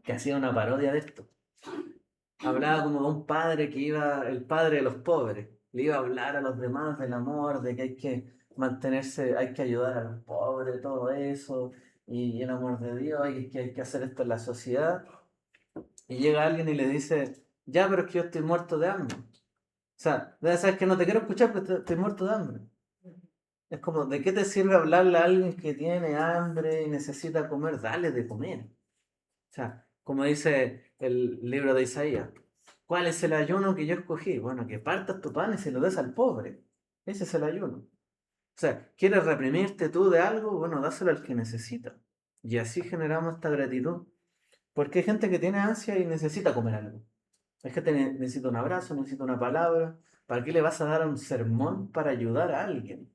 que hacía una parodia de esto. Hablaba como de un padre que iba, el padre de los pobres, le iba a hablar a los demás del amor, de que hay que mantenerse, hay que ayudar a los pobres, todo eso, y el amor de Dios, y que hay que hacer esto en la sociedad. Y llega alguien y le dice, ya, pero es que yo estoy muerto de hambre. O sea, sabes que no te quiero escuchar porque estoy muerto de hambre. Es como, ¿de qué te sirve hablarle a alguien que tiene hambre y necesita comer? Dale de comer. O sea, como dice el libro de Isaías, ¿cuál es el ayuno que yo escogí? Bueno, que partas tu pan y se lo des al pobre. Ese es el ayuno. O sea, ¿quieres reprimirte tú de algo? Bueno, dáselo al que necesita. Y así generamos esta gratitud. Porque hay gente que tiene ansia y necesita comer algo. Hay gente que necesita un abrazo, necesita una palabra. ¿Para qué le vas a dar un sermón para ayudar a alguien?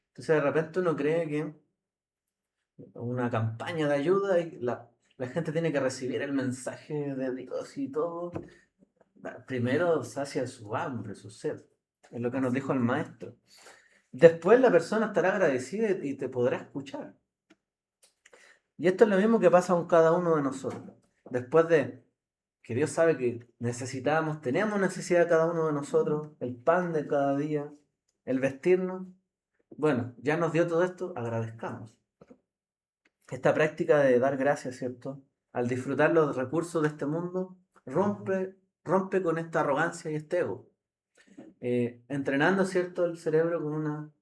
Entonces de repente uno cree que una campaña de ayuda y la gente tiene que recibir el mensaje de Dios y todo. Primero sacia su hambre, su sed. Es lo que nos dijo el maestro. Después la persona estará agradecida y te podrá escuchar. Y esto es lo mismo que pasa con cada uno de nosotros. Después de que Dios sabe que necesitamos, tenemos necesidad cada uno de nosotros, el pan de cada día, el vestirnos. Bueno, ya nos dio todo esto, agradezcamos. Esta práctica de dar gracias, ¿cierto? Al disfrutar los recursos de este mundo, rompe con esta arrogancia y este ego. Entrenando, ¿cierto?, el cerebro con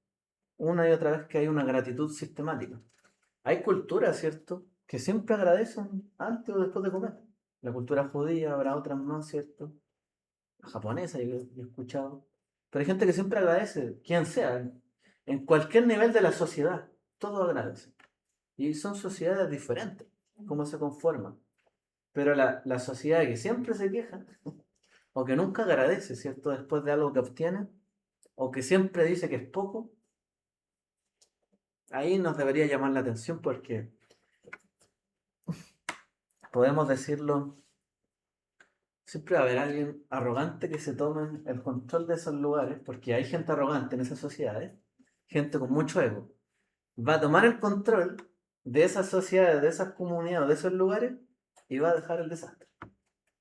una y otra vez que hay una gratitud sistemática. Hay culturas, ¿cierto?, que siempre agradecen antes o después de comer. La cultura judía, habrá otras más, ¿cierto? La japonesa, yo he escuchado. Pero hay gente que siempre agradece, quien sea, en cualquier nivel de la sociedad, todo agradece. Y son sociedades diferentes, cómo se conforman. Pero la sociedad que siempre se queja, o que nunca agradece, ¿cierto? Después de algo que obtiene, o que siempre dice que es poco, ahí nos debería llamar la atención porque podemos decirlo, siempre va a haber alguien arrogante que se tome el control de esos lugares, porque hay gente arrogante en esas sociedades, gente con mucho ego. Va a tomar el control de esas sociedades, de esas comunidades, de esos lugares y va a dejar el desastre.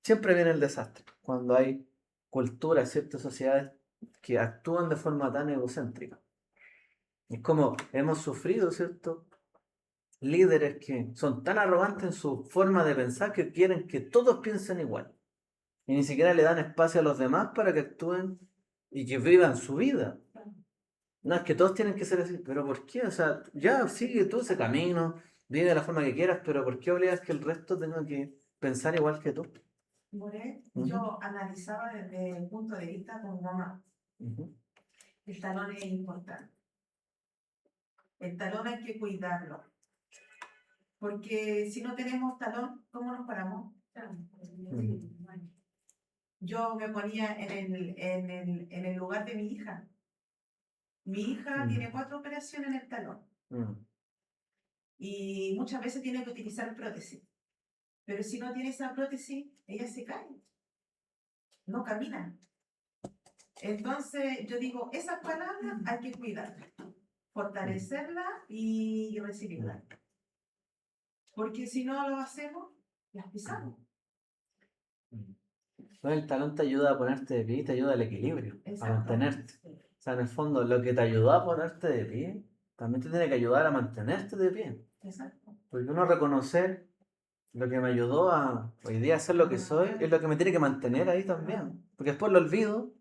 Siempre viene el desastre cuando hay culturas, ciertas sociedades que actúan de forma tan egocéntrica. Es como hemos sufrido, ¿cierto? Líderes que son tan arrogantes en su forma de pensar que quieren que todos piensen igual. Y ni siquiera le dan espacio a los demás para que actúen y que vivan su vida. No, es que todos tienen que ser así, pero ¿por qué? O sea, ya sigue tú ese camino, vive de la forma que quieras, pero ¿por qué obligas que el resto tenga que pensar igual que tú? More, Ujú. yo analizaba desde el punto de vista como mamá. Ujú. El talón es importante. El talón hay que cuidarlo. Porque si no tenemos talón, ¿cómo nos paramos? Yo me ponía en el lugar de mi hija. Mi hija tiene 4 operaciones en el talón Mm. y muchas veces tiene que utilizar prótesis. Pero si no tiene esa prótesis, ella se cae, no camina. Entonces yo digo, esas palabras hay que cuidarlas, fortalecerlas y recibirlas. Porque si no lo hacemos, las pisamos. Bueno, el talón te ayuda a ponerte de pie y te ayuda al equilibrio, a Exacto. mantenerte. O sea, en el fondo, lo que te ayudó a ponerte de pie, también te tiene que ayudar a mantenerte de pie. Exacto. Porque uno reconocer lo que me ayudó a hoy día ser lo que soy, es lo que me tiene que mantener ahí también. Porque después lo olvido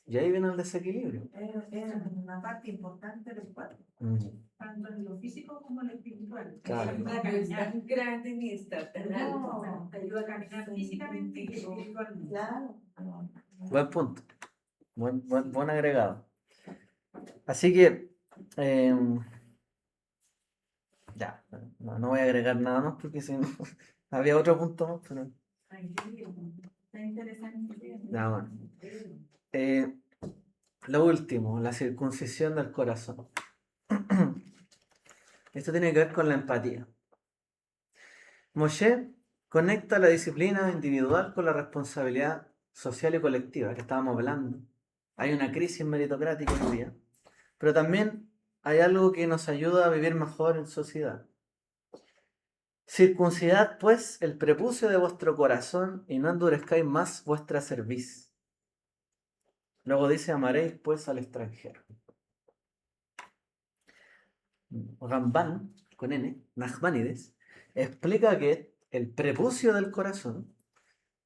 y ahí viene el desequilibrio. Es una parte importante del cuerpo. Tanto en lo físico como en lo espiritual. Claro. Te ayuda a caminar. Grande en esta. No. Te ayuda a caminar físicamente y espiritualmente. Claro. Buen punto. Buen agregado. Así que, ya, no voy a agregar nada más porque si no, había otro punto más, pero Ay, qué bien. Está interesante. ya, bueno. Lo último, la circuncisión del corazón. Esto tiene que ver con la empatía. Moshe conecta la disciplina individual con la responsabilidad social y colectiva que estábamos hablando. Hay una crisis meritocrática hoy día, pero también hay algo que nos ayuda a vivir mejor en sociedad. Circuncidad pues el prepucio de vuestro corazón y no endurezcáis más vuestra cerviz. Luego dice, amaréis pues al extranjero. Ramban, con N, Nachmanides, explica que el prepucio del corazón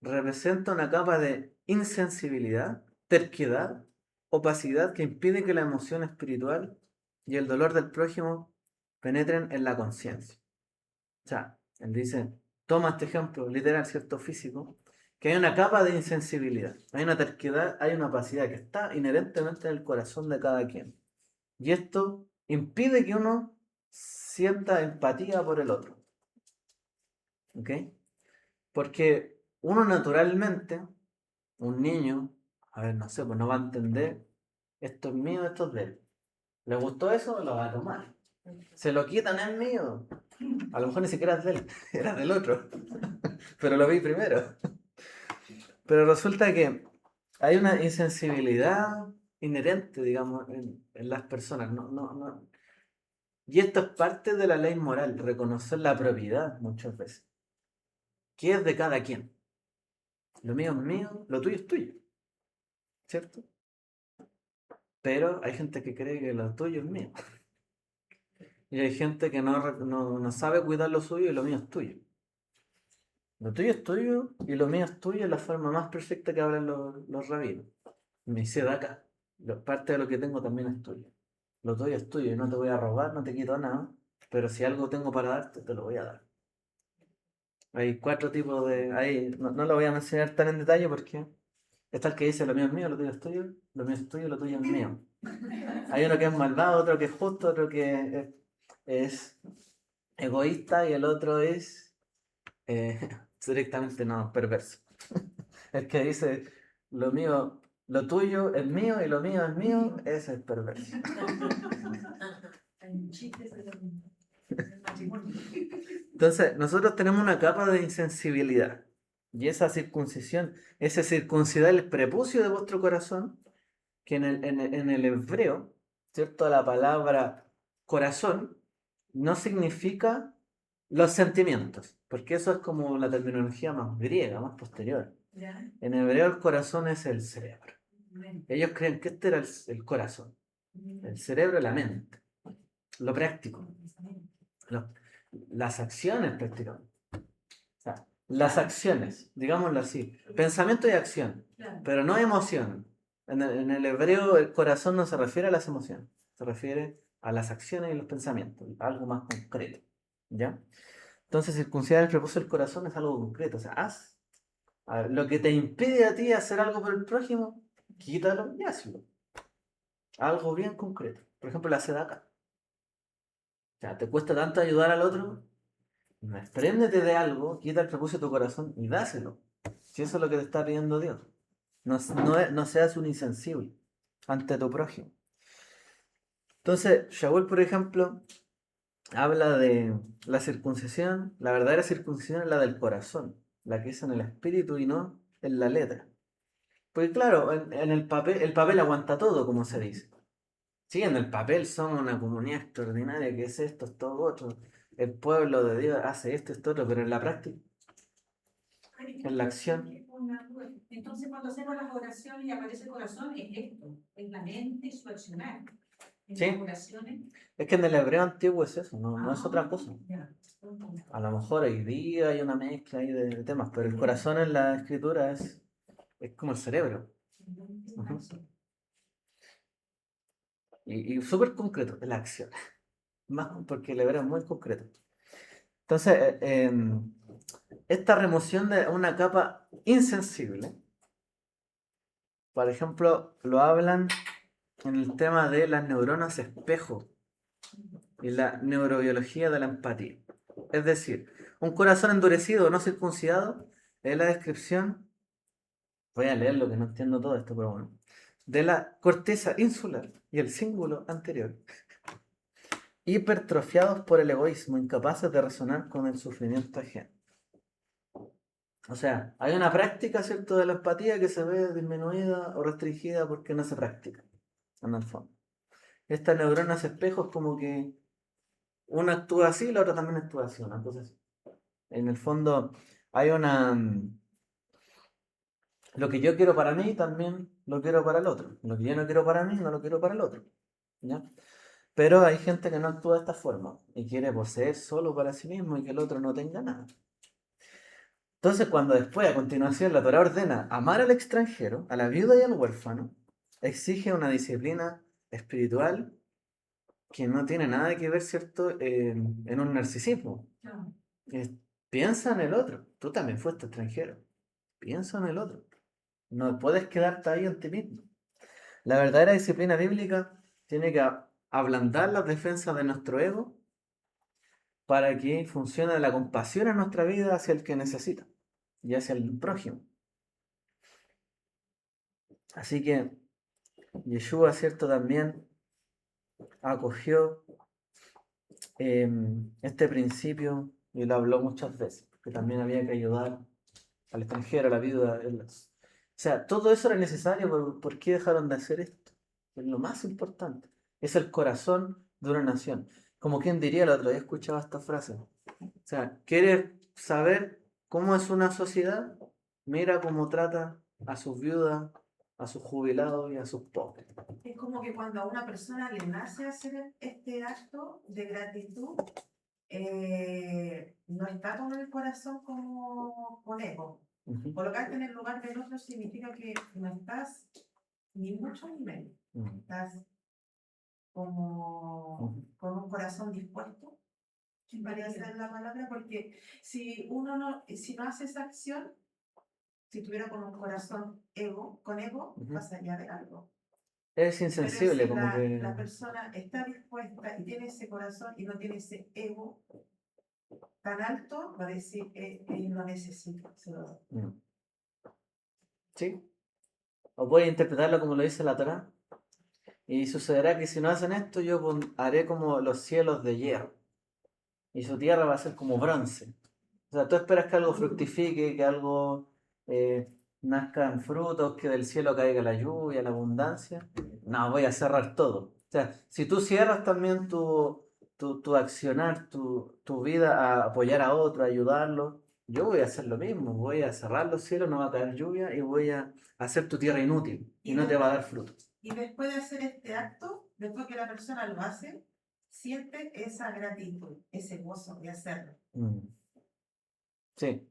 representa una capa de insensibilidad, terquedad, opacidad que impide que la emoción espiritual y el dolor del prójimo penetren en la conciencia. O sea, él dice, toma este ejemplo literal, cierto, físico, que hay una capa de insensibilidad, hay una terquedad, hay una opacidad que está inherentemente en el corazón de cada quien. Y esto impide que uno sienta empatía por el otro. ¿Ok? Porque uno naturalmente, un niño, a ver, no sé, pues no va a entender, esto es mío, esto es de él. ¿Le gustó eso? Lo va a tomar. Se lo quitan, es mío. A lo mejor ni siquiera es de él, era del otro. Pero lo vi primero. Pero resulta que hay una insensibilidad inherente, digamos, en las personas. No. Y esto es parte de la ley moral, reconocer la propiedad muchas veces. ¿Qué es de cada quien? Lo mío es mío, lo tuyo es tuyo. ¿Cierto? Pero hay gente que cree que lo tuyo es mío. Y hay gente que no sabe cuidar lo suyo y lo mío es tuyo. Lo tuyo es tuyo y lo mío es tuyo es la forma más perfecta que hablan los rabinos. Me dice de acá. Parte de lo que tengo también es tuyo. Lo tuyo es tuyo y no te voy a robar, no te quito nada. Pero si algo tengo para darte, te lo voy a dar. Hay 4 tipos de... Ahí, no lo voy a mencionar tan en detalle porque está el que dice lo mío es mío, lo tuyo es tuyo, lo mío es tuyo, lo tuyo es mío. Hay uno que es malvado, otro que es justo, otro que es egoísta y el otro es directamente no, perverso. El que dice, lo mío, lo tuyo es mío y lo mío es mío, ese es perverso. En chistes de el matrimonio. Entonces, nosotros tenemos una capa de insensibilidad. Y esa circuncisión, ese circuncidar el prepucio de vuestro corazón, que en el hebreo, ¿cierto? La palabra corazón no significa los sentimientos, porque eso es como la terminología más griega, más posterior. ¿Ya? En hebreo el corazón es el cerebro. Bueno. Ellos creen que este era el corazón, el cerebro, la mente, lo práctico, lo- las acciones prácticamente. O sea, las acciones, digámoslo así, pensamiento y acción, Claro. pero no emoción. En el hebreo el corazón no se refiere a las emociones, se refiere a las acciones y los pensamientos, algo más concreto. ¿Ya? Entonces, circuncidar el prepucio del corazón es algo concreto. O sea, haz a ver, lo que te impide a ti hacer algo por el prójimo, quítalo y hazlo. Algo bien concreto. Por ejemplo, la sedaca. O sea, te cuesta tanto ayudar al otro, despréndete de algo, quita el prepucio de tu corazón y dáselo. Si eso es lo que te está pidiendo Dios. No seas un insensible ante tu prójimo. Entonces, Shaul, por ejemplo, habla de la circuncisión. La verdadera circuncisión es la del corazón, la que es en el espíritu y no en la letra. Pues claro, en el papel aguanta todo, como se dice. Sí, en el papel somos una comunidad extraordinaria, que es esto, es todo otro. El pueblo de Dios hace esto, esto, otro, pero en la práctica, en la acción. Entonces, cuando hacemos las oraciones y aparece el corazón, es esto, es la mente, su accionar. En Sí. las oraciones. Es que en el hebreo antiguo es eso, no es otra cosa. Ya. A lo mejor hoy día hay una mezcla ahí de temas, pero el corazón en la escritura es como el cerebro. Ujú. Y súper concreto, la acción. Más porque el hebreo es muy concreto. Entonces, esta remoción de una capa insensible, por ejemplo, lo hablan en el tema de las neuronas espejo y la neurobiología de la empatía. Es decir, un corazón endurecido o no circuncidado es la descripción, voy a leer lo que no entiendo todo esto, pero bueno, de la corteza insular y el cíngulo anterior, hipertrofiados por el egoísmo, incapaces de resonar con el sufrimiento ajeno. O sea, hay una práctica, ¿cierto?, de la empatía que se ve disminuida o restringida porque no se practica, en el fondo. Estas neuronas espejos como que una actúa así y la otra también actúa así, una cosa así. En el fondo hay lo que yo quiero para mí también lo quiero para el otro. Lo que yo no quiero para mí no lo quiero para el otro. ¿Ya? Pero hay gente que no actúa de esta forma y quiere poseer solo para sí mismo y que el otro no tenga nada. Entonces, cuando después, a continuación, la Torá ordena amar al extranjero, a la viuda y al huérfano, exige una disciplina espiritual que no tiene nada que ver, ¿cierto?, en un narcisismo. No. Es- piensa en el otro. Tú también fuiste extranjero. Piensa en el otro. No puedes quedarte ahí en ti mismo. La verdadera disciplina bíblica tiene que ablandar las defensas de nuestro ego para que funcione la compasión en nuestra vida hacia el que necesita y hacia el prójimo. Así que Yeshua, ¿cierto?, también acogió este principio y lo habló muchas veces, que también había que ayudar al extranjero, a la viuda. O sea, todo eso era necesario, ¿por qué dejaron de hacer esto? Es lo más importante. Es el corazón de una nación. Como quien diría, el otro día escuchaba esta frase. O sea, ¿quieres saber cómo es una sociedad? Mira cómo trata a sus viudas, a sus jubilados y a sus pobres. Es como que cuando a una persona le nace hacer este acto de gratitud, no está con el corazón como con ego. Ujú. Colocarte en el lugar del otro significa que no estás ni mucho ni menos. Ujú. Estás como con un corazón dispuesto, podría ser la palabra, porque si no hace esa acción, si tuviera con un corazón con ego, Ujú. pasaría de algo. Es Pero insensible, si como que... la persona está dispuesta y tiene ese corazón y no tiene ese ego, tan alto, va a decir, él lo necesita, se lo doy. ¿Sí? O puedes interpretarlo como lo dice la Torá. Y sucederá que si no hacen esto, yo haré como los cielos de hierro. Y su tierra va a ser como bronce. O sea, tú esperas que algo fructifique, que algo nazca en frutos, que del cielo caiga la lluvia, la abundancia. No, voy a cerrar todo. O sea, si tú cierras también tu accionar, tu vida a apoyar a otro, a ayudarlo, yo voy a hacer lo mismo. Voy a cerrar los cielos, no va a caer lluvia y voy a hacer tu tierra inútil y no te va a dar fruto. Y después de hacer este acto, después que la persona lo hace, siente esa gratitud, ese gozo de hacerlo. Sí,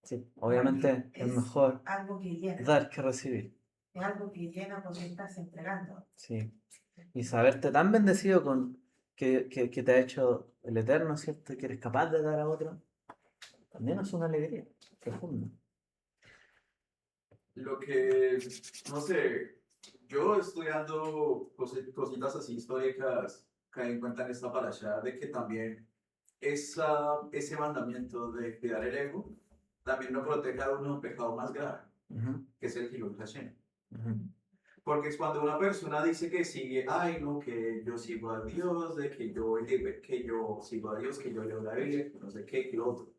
sí. Obviamente es mejor algo que llena, dar que recibir. es algo que llena porque estás entregando. Sí. Y saberte tan bendecido con que te ha hecho el Eterno, ¿cierto? Y que eres capaz de dar a otro, también es una alegría profunda. Lo que, no sé, yo estudiando cositas así históricas, caí en cuenta en esta parasha de que también ese mandamiento de cuidar el ego también nos protege a uno de un pecado más grave, que es el Hilul Hashem. Porque es cuando una persona dice que sigue, ay, no, que yo sigo a Dios, de que yo sigo a Dios, que yo leo la Biblia, no sé qué, que lo otro.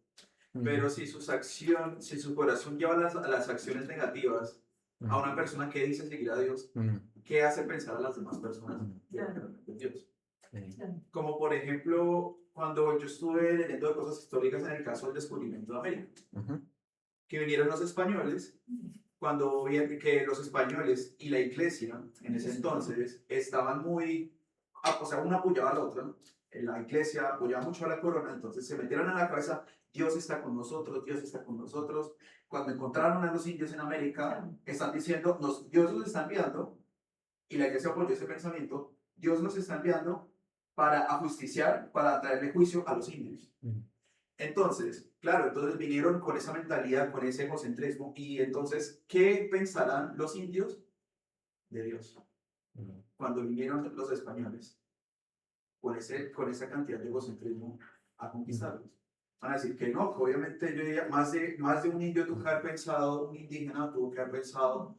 Pero si si su corazón lleva a las acciones negativas a una persona que dice seguir a Dios, ¿qué hace pensar a las demás personas de Dios? Como por ejemplo, cuando yo estuve leyendo de cosas históricas en el caso del descubrimiento de América, que vinieron los españoles, cuando vieron que los españoles y la iglesia en ese entonces estaban muy, o sea, una apoyaba a la otra, la iglesia apoyaba mucho a la corona, entonces se metieron a la cabeza, Dios está con nosotros, Dios está con nosotros. Cuando encontraron a los indios en América, están diciendo, Dios los está enviando, y la iglesia apoyó ese pensamiento, Dios los está enviando para ajusticiar, para traerle juicio a los indios. Entonces, claro, entonces vinieron con esa mentalidad, con ese egocentrismo, y entonces, ¿qué pensarán los indios de Dios? Cuando vinieron los españoles, con esa cantidad de egocentrismo a conquistarlos. Van a decir que no, que obviamente yo diría, más de un indio tuvo que haber pensado, un indígena tuvo que haber pensado,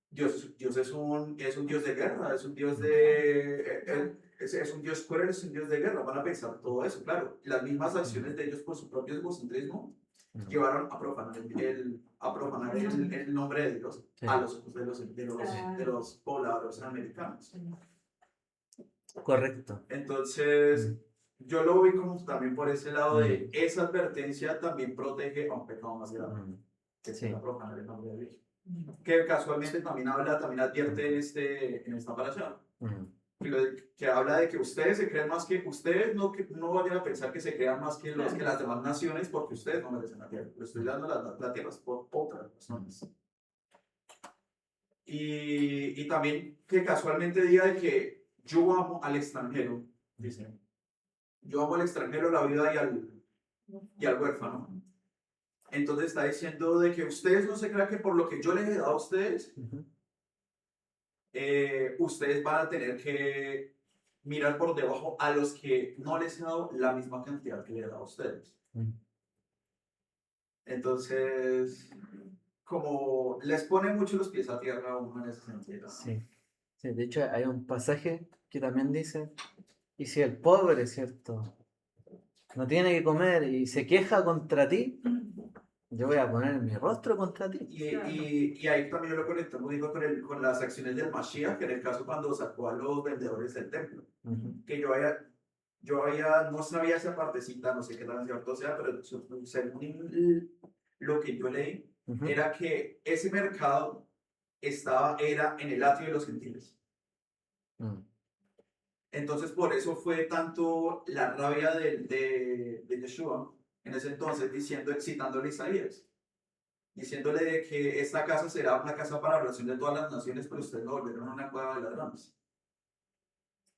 Dios es un Dios de guerra, es un Dios es un Dios cruel, es un Dios de guerra. Van a pensar todo eso, claro. Las mismas acciones de ellos por su propio egocentrismo llevaron a profanar el nombre de Dios a los ojos de los pobladores americanos. Correcto. Entonces, yo lo vi como también por ese lado de esa advertencia también protege a un pecado más grave, que es profanar el nombre de Dios. Que casualmente también advierte en esta parasha. Que habla de que ustedes se creen más que ustedes, no vayan a pensar que se crean más que las demás naciones porque ustedes no merecen la tierra. Le estoy dando la tierra por otras personas. Y también que casualmente diga de que yo amo al extranjero, dice. Yo amo al extranjero, la vida y al huérfano. Entonces está diciendo de que ustedes no se crean que por lo que yo les he dado a ustedes, ustedes van a tener que mirar por debajo a los que no les he dado la misma cantidad que les he dado a ustedes. Entonces, como les pone mucho los pies a tierra a uno en ese sentido. Sí. Sí, de hecho hay un pasaje que también dice, y si el pobre, ¿cierto?, no tiene que comer y se queja contra ti, yo voy a poner mi rostro contra ti. Y ahí también yo lo conecto muy bien con las acciones del Mashiach, que en el caso cuando sacó a los vendedores del templo. Que no sabía esa partecita, no sé qué tan cierto sea, pero según lo que yo leí, era que ese mercado era en el atrio de los gentiles. Entonces, por eso fue tanto la rabia de Yeshua en ese entonces, citándole a Isaías, diciéndole de que esta casa será una casa para la oración de todas las naciones, pero ustedes lo volvieron una cueva de ladrones.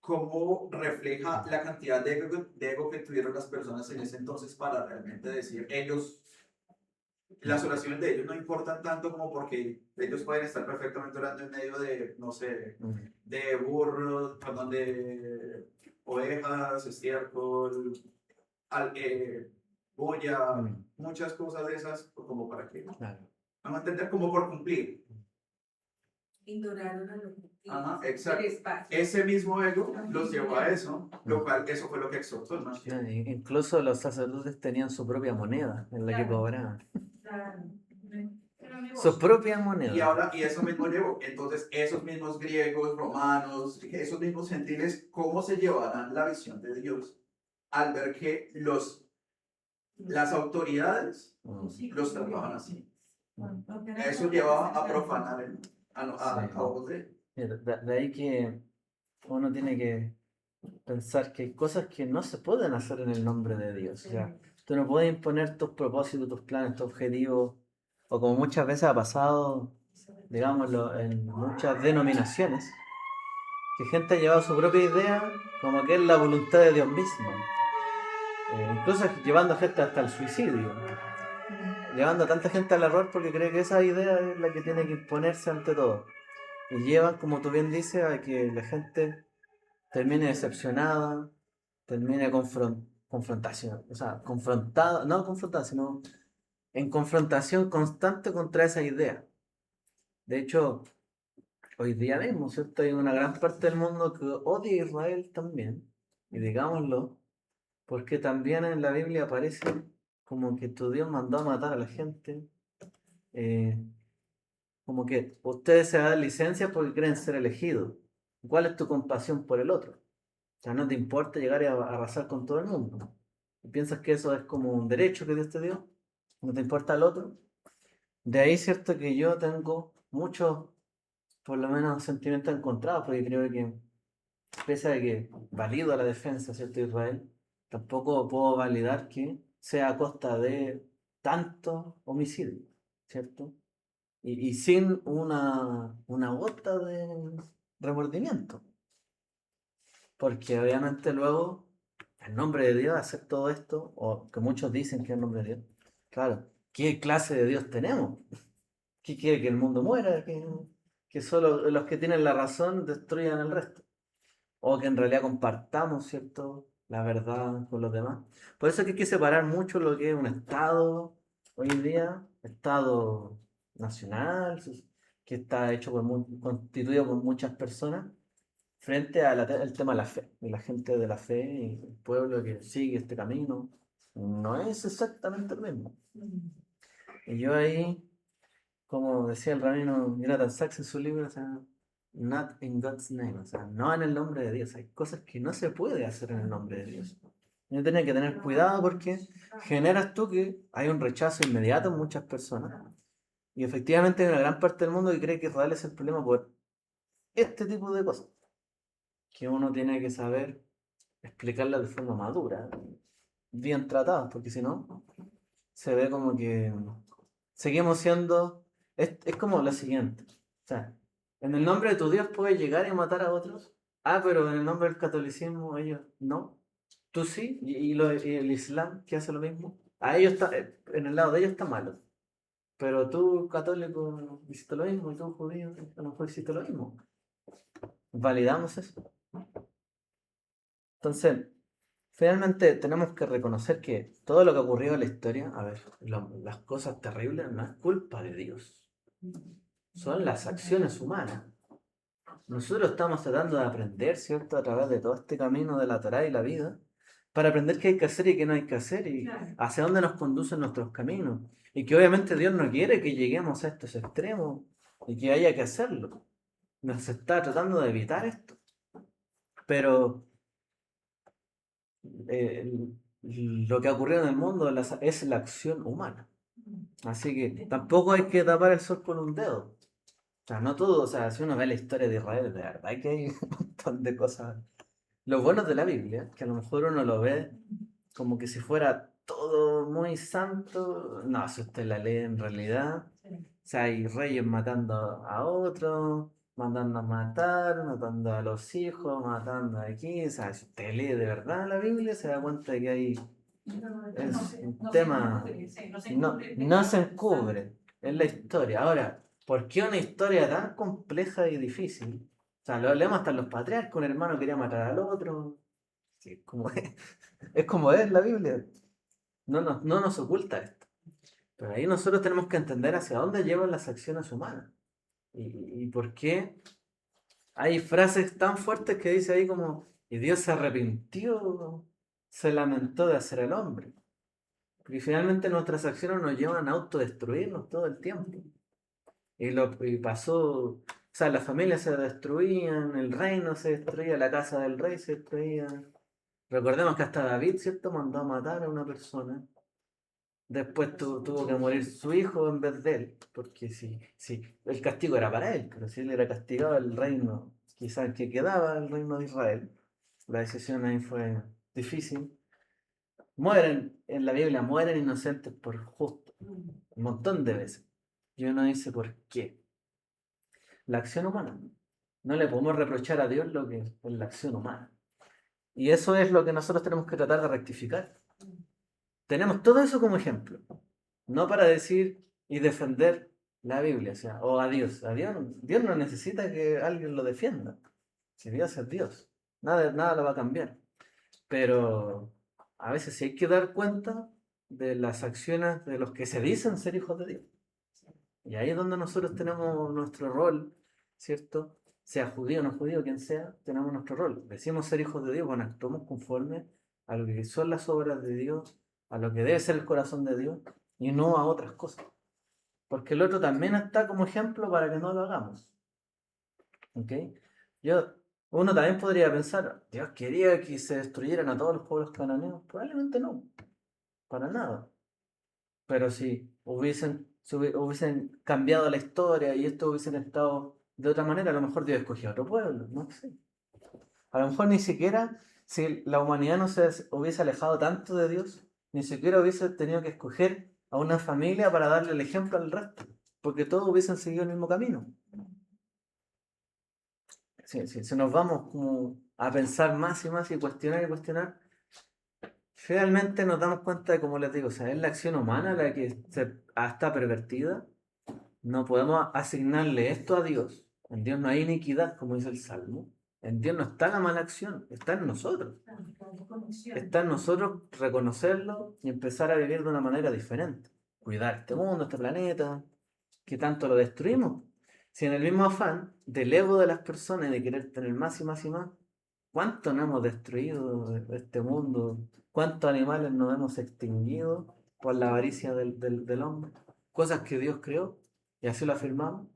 ¿Cómo refleja la cantidad de ego que tuvieron las personas en ese entonces para realmente decir, las oraciones de ellos no importan tanto como porque ellos pueden estar perfectamente orando en medio de, no sé, de burros, perdón, de ovejas, estiércol, Goya, Mm, muchas cosas de esas, como para que, claro. vamos a entender como por cumplir. Ignoraron a los Ajá, del exacto. espacio. Ese mismo ego los llevó a eso, lo cual, eso fue lo que exhortó el Mashiach. No, incluso los sacerdotes tenían su propia moneda en la que Claro. cobraban. Claro. Era un Su negocio. propia Y moneda. ahora, y eso mismo llevó, entonces esos mismos griegos, romanos, esos mismos gentiles, ¿cómo se llevarán la visión de Dios al ver que las autoridades Mm, los trataban así? mm. Eso llevaba a profanar a Sí. ojos de él. Mira, de ahí que uno tiene que pensar que hay cosas que no se pueden hacer en el nombre de Dios. O sea, tú no puedes imponer tus propósitos, tus planes, tus objetivos, o como muchas veces ha pasado, digámoslo, en muchas denominaciones, que gente ha llevado su propia idea como que es la voluntad de Dios mismo. Incluso llevando a gente hasta el suicidio, llevando a tanta gente al error porque cree que esa idea es la que tiene que imponerse ante todo. Y llevan, como tú bien dices, a que la gente termine decepcionada, termine confrontación, o sea, confrontada, no confrontada, sino en confrontación constante contra esa idea. De hecho, hoy día mismo, ¿cierto? Hay una gran parte del mundo que odia a Israel también, y digámoslo, porque también en la Biblia aparece como que tu Dios mandó a matar a la gente, eh, como que ustedes se dan licencia porque creen ser elegidos. ¿Cuál es tu compasión por el otro? O sea, no te importa llegar a arrasar con todo el mundo. ¿Y piensas que eso es como un derecho que Dios te dio? ¿No te importa el otro? De ahí, cierto, que yo tengo muchos, por lo menos, sentimientos encontrados, porque creo que, pese a que valido la defensa, ¿cierto?, de Israel, tampoco puedo validar que sea a costa de tanto homicidio, ¿cierto? Y sin una gota de remordimiento. Porque obviamente luego, en nombre de Dios, hacer todo esto, o que muchos dicen que es en nombre de Dios, claro, ¿qué clase de Dios tenemos? ¿Qué quiere que el mundo muera? Que solo los que tienen la razón destruyan el resto. O que en realidad compartamos, ¿cierto?, la verdad con los demás. Por eso es que hay que separar mucho lo que es un Estado hoy en día, Estado nacional, que está hecho constituido por muchas personas, frente al tema de la fe, y la gente de la fe y el pueblo que sigue este camino, no es exactamente lo mismo. Y yo ahí, como decía el rabino Jonathan Sachs en su libro, o sea, not in God's name, o sea, no en el nombre de Dios. Hay cosas que no se puede hacer en el nombre de Dios. Uno tiene que tener cuidado porque generas tú que hay un rechazo inmediato en muchas personas. Y efectivamente hay una gran parte del mundo que cree que Israel es el problema por este tipo de cosas, que uno tiene que saber explicarlas de forma madura, bien tratadas, porque si no, se ve como que seguimos siendo, es como lo siguiente, o sea, en el nombre de tu Dios puedes llegar y matar a otros, pero en el nombre del catolicismo ellos no, tú sí, y el Islam que hace lo mismo, a ellos está, en el lado de ellos está malo, pero tú católico hiciste lo mismo y tú judío a lo mejor hiciste lo mismo, validamos eso. Entonces, finalmente tenemos que reconocer que todo lo que ocurrió en la historia, a ver, las cosas terribles no es culpa de Dios, son las acciones humanas. Nosotros estamos tratando de aprender, ¿cierto?, a través de todo este camino de la Torá y la vida, para aprender qué hay que hacer y qué no hay que hacer y hacia dónde nos conducen nuestros caminos. Y que obviamente Dios no quiere que lleguemos a estos extremos y que haya que hacerlo. Nos está tratando de evitar esto. Pero lo que ha ocurrido en el mundo es la acción humana. Así que tampoco hay que tapar el sol con un dedo. O sea, no todo, o sea, si uno ve la historia de Israel, de verdad que hay un montón de cosas. Lo bueno de la Biblia, que a lo mejor uno lo ve como que si fuera todo muy santo. No, si usted la lee en realidad, o sea, hay reyes matando a otros, mandando a matar, matando a los hijos, matando aquí. O sea, si usted lee de verdad la Biblia, se da cuenta de que hay es un tema, no se encubre, es la historia. Ahora, ¿por qué una historia tan compleja y difícil? O sea, lo leemos hasta en los patriarcas, un hermano quería matar al otro. Sí, es como es la Biblia. No nos oculta esto. Pero ahí nosotros tenemos que entender hacia dónde llevan las acciones humanas. Y por qué hay frases tan fuertes que dice ahí como, y Dios se arrepintió, se lamentó de hacer al hombre. Porque finalmente nuestras acciones nos llevan a autodestruirnos todo el tiempo. Y pasó, o sea, las familias se destruían, el reino se destruía, la casa del rey se destruía. Recordemos que hasta David, ¿cierto?, mandó a matar a una persona. Después tuvo que morir su hijo en vez de él, porque sí, el castigo era para él, pero si él era castigado, el reino, quizás que quedaba el reino de Israel, la decisión ahí fue difícil. Mueren, en la Biblia mueren inocentes por justo, un montón de veces. Y uno dice, ¿por qué? La acción humana. No le podemos reprochar a Dios lo que es la acción humana. Y eso es lo que nosotros tenemos que tratar de rectificar. Tenemos todo eso como ejemplo. No para decir y defender la Biblia, o sea, o a Dios. Dios no necesita que alguien lo defienda. Si Dios es Dios, nada lo va a cambiar. Pero a veces sí hay que dar cuenta de las acciones de los que se dicen ser hijos de Dios. Y ahí es donde nosotros tenemos nuestro rol, ¿cierto? Sea judío o no judío, quien sea, tenemos nuestro rol. Decimos ser hijos de Dios, bueno, actuamos conforme a lo que son las obras de Dios, a lo que debe ser el corazón de Dios, y no a otras cosas. Porque el otro también está como ejemplo para que no lo hagamos. ¿Ok? Uno también podría pensar, Dios quería que se destruyeran a todos los pueblos cananeos. Probablemente no, para nada. Pero si hubiesen cambiado la historia y esto hubiesen estado de otra manera, a lo mejor Dios escogió otro pueblo, no sé. A lo mejor ni siquiera, si la humanidad no se hubiese alejado tanto de Dios, ni siquiera hubiese tenido que escoger a una familia para darle el ejemplo al resto, porque todos hubiesen seguido el mismo camino. Si nos vamos como a pensar más y más y cuestionar, realmente nos damos cuenta de, como les digo, o sea, es la acción humana la que está pervertida. No podemos asignarle esto a Dios. En Dios no hay iniquidad, como dice el Salmo. En Dios no está la mala acción, está en nosotros. Está en nosotros reconocerlo y empezar a vivir de una manera diferente. Cuidar este mundo, este planeta, que tanto lo destruimos. Si en el mismo afán del ego de las personas y de querer tener más y más y más, ¿cuánto no hemos destruido de este mundo? ¿Cuántos animales nos hemos extinguido por la avaricia del hombre? Cosas que Dios creó y así lo afirmamos.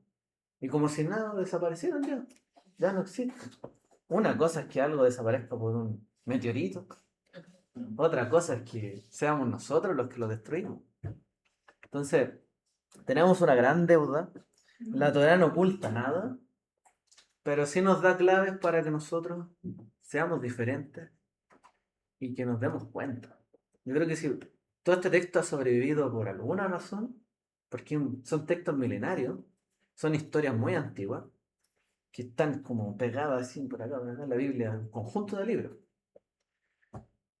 Y como si nada desaparecieron ya no existen. Una cosa es que algo desaparezca por un meteorito. Otra cosa es que seamos nosotros los que lo destruimos. Entonces, tenemos una gran deuda. La Torá no oculta nada, pero sí nos da claves para que nosotros seamos diferentes y que nos demos cuenta. Yo creo que si todo este texto ha sobrevivido por alguna razón, porque son textos milenarios, son historias muy antiguas, que están como pegadas así por acá, en la Biblia, un conjunto de libros.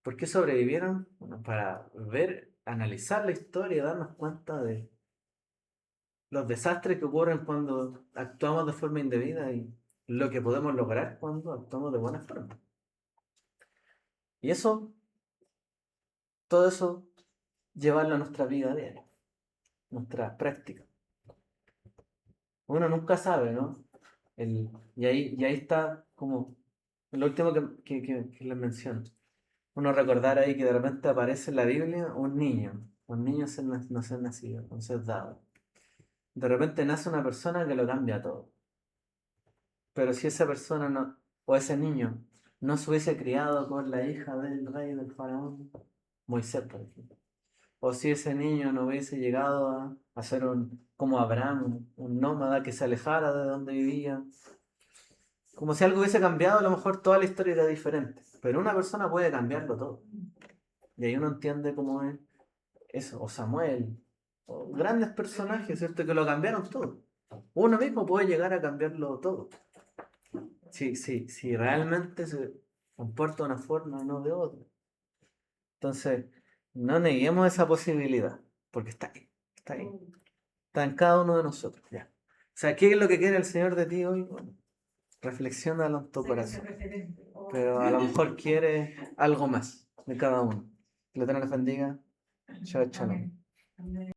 ¿Por qué sobrevivieron? Bueno, para ver, analizar la historia y darnos cuenta de los desastres que ocurren cuando actuamos de forma indebida y lo que podemos lograr cuando actuamos de buena forma. Y todo eso, llevarlo a nuestra vida diaria, nuestra práctica. Uno nunca sabe, ¿no? Y ahí está como lo último que les menciono. Uno recordar ahí que de repente aparece en la Biblia un niño no ser nacido, no ser dado. De repente nace una persona que lo cambia todo. Pero si esa persona no, o ese niño, no se hubiese criado con la hija del rey del faraón, Moisés, por ejemplo. O si ese niño no hubiese llegado a ser como Abraham, un nómada que se alejara de donde vivía. Como si algo hubiese cambiado, a lo mejor toda la historia era diferente. Pero una persona puede cambiarlo todo. Y ahí uno entiende cómo es eso, o Samuel, o grandes personajes, ¿cierto? Que lo cambiaron todo. Uno mismo puede llegar a cambiarlo todo. Si realmente se comporta de una forma, no de otra. Entonces, no neguemos esa posibilidad, porque está ahí, está ahí. Está en cada uno de nosotros, ya. O sea, ¿qué es lo que quiere el Señor de ti hoy? Bueno, reflexiónalo en tu Sé que ese corazón. referente, o- Pero a lo mejor quiere algo más de cada uno. Que lo tengan les bendiga. Chao, chao. Amén. Amén.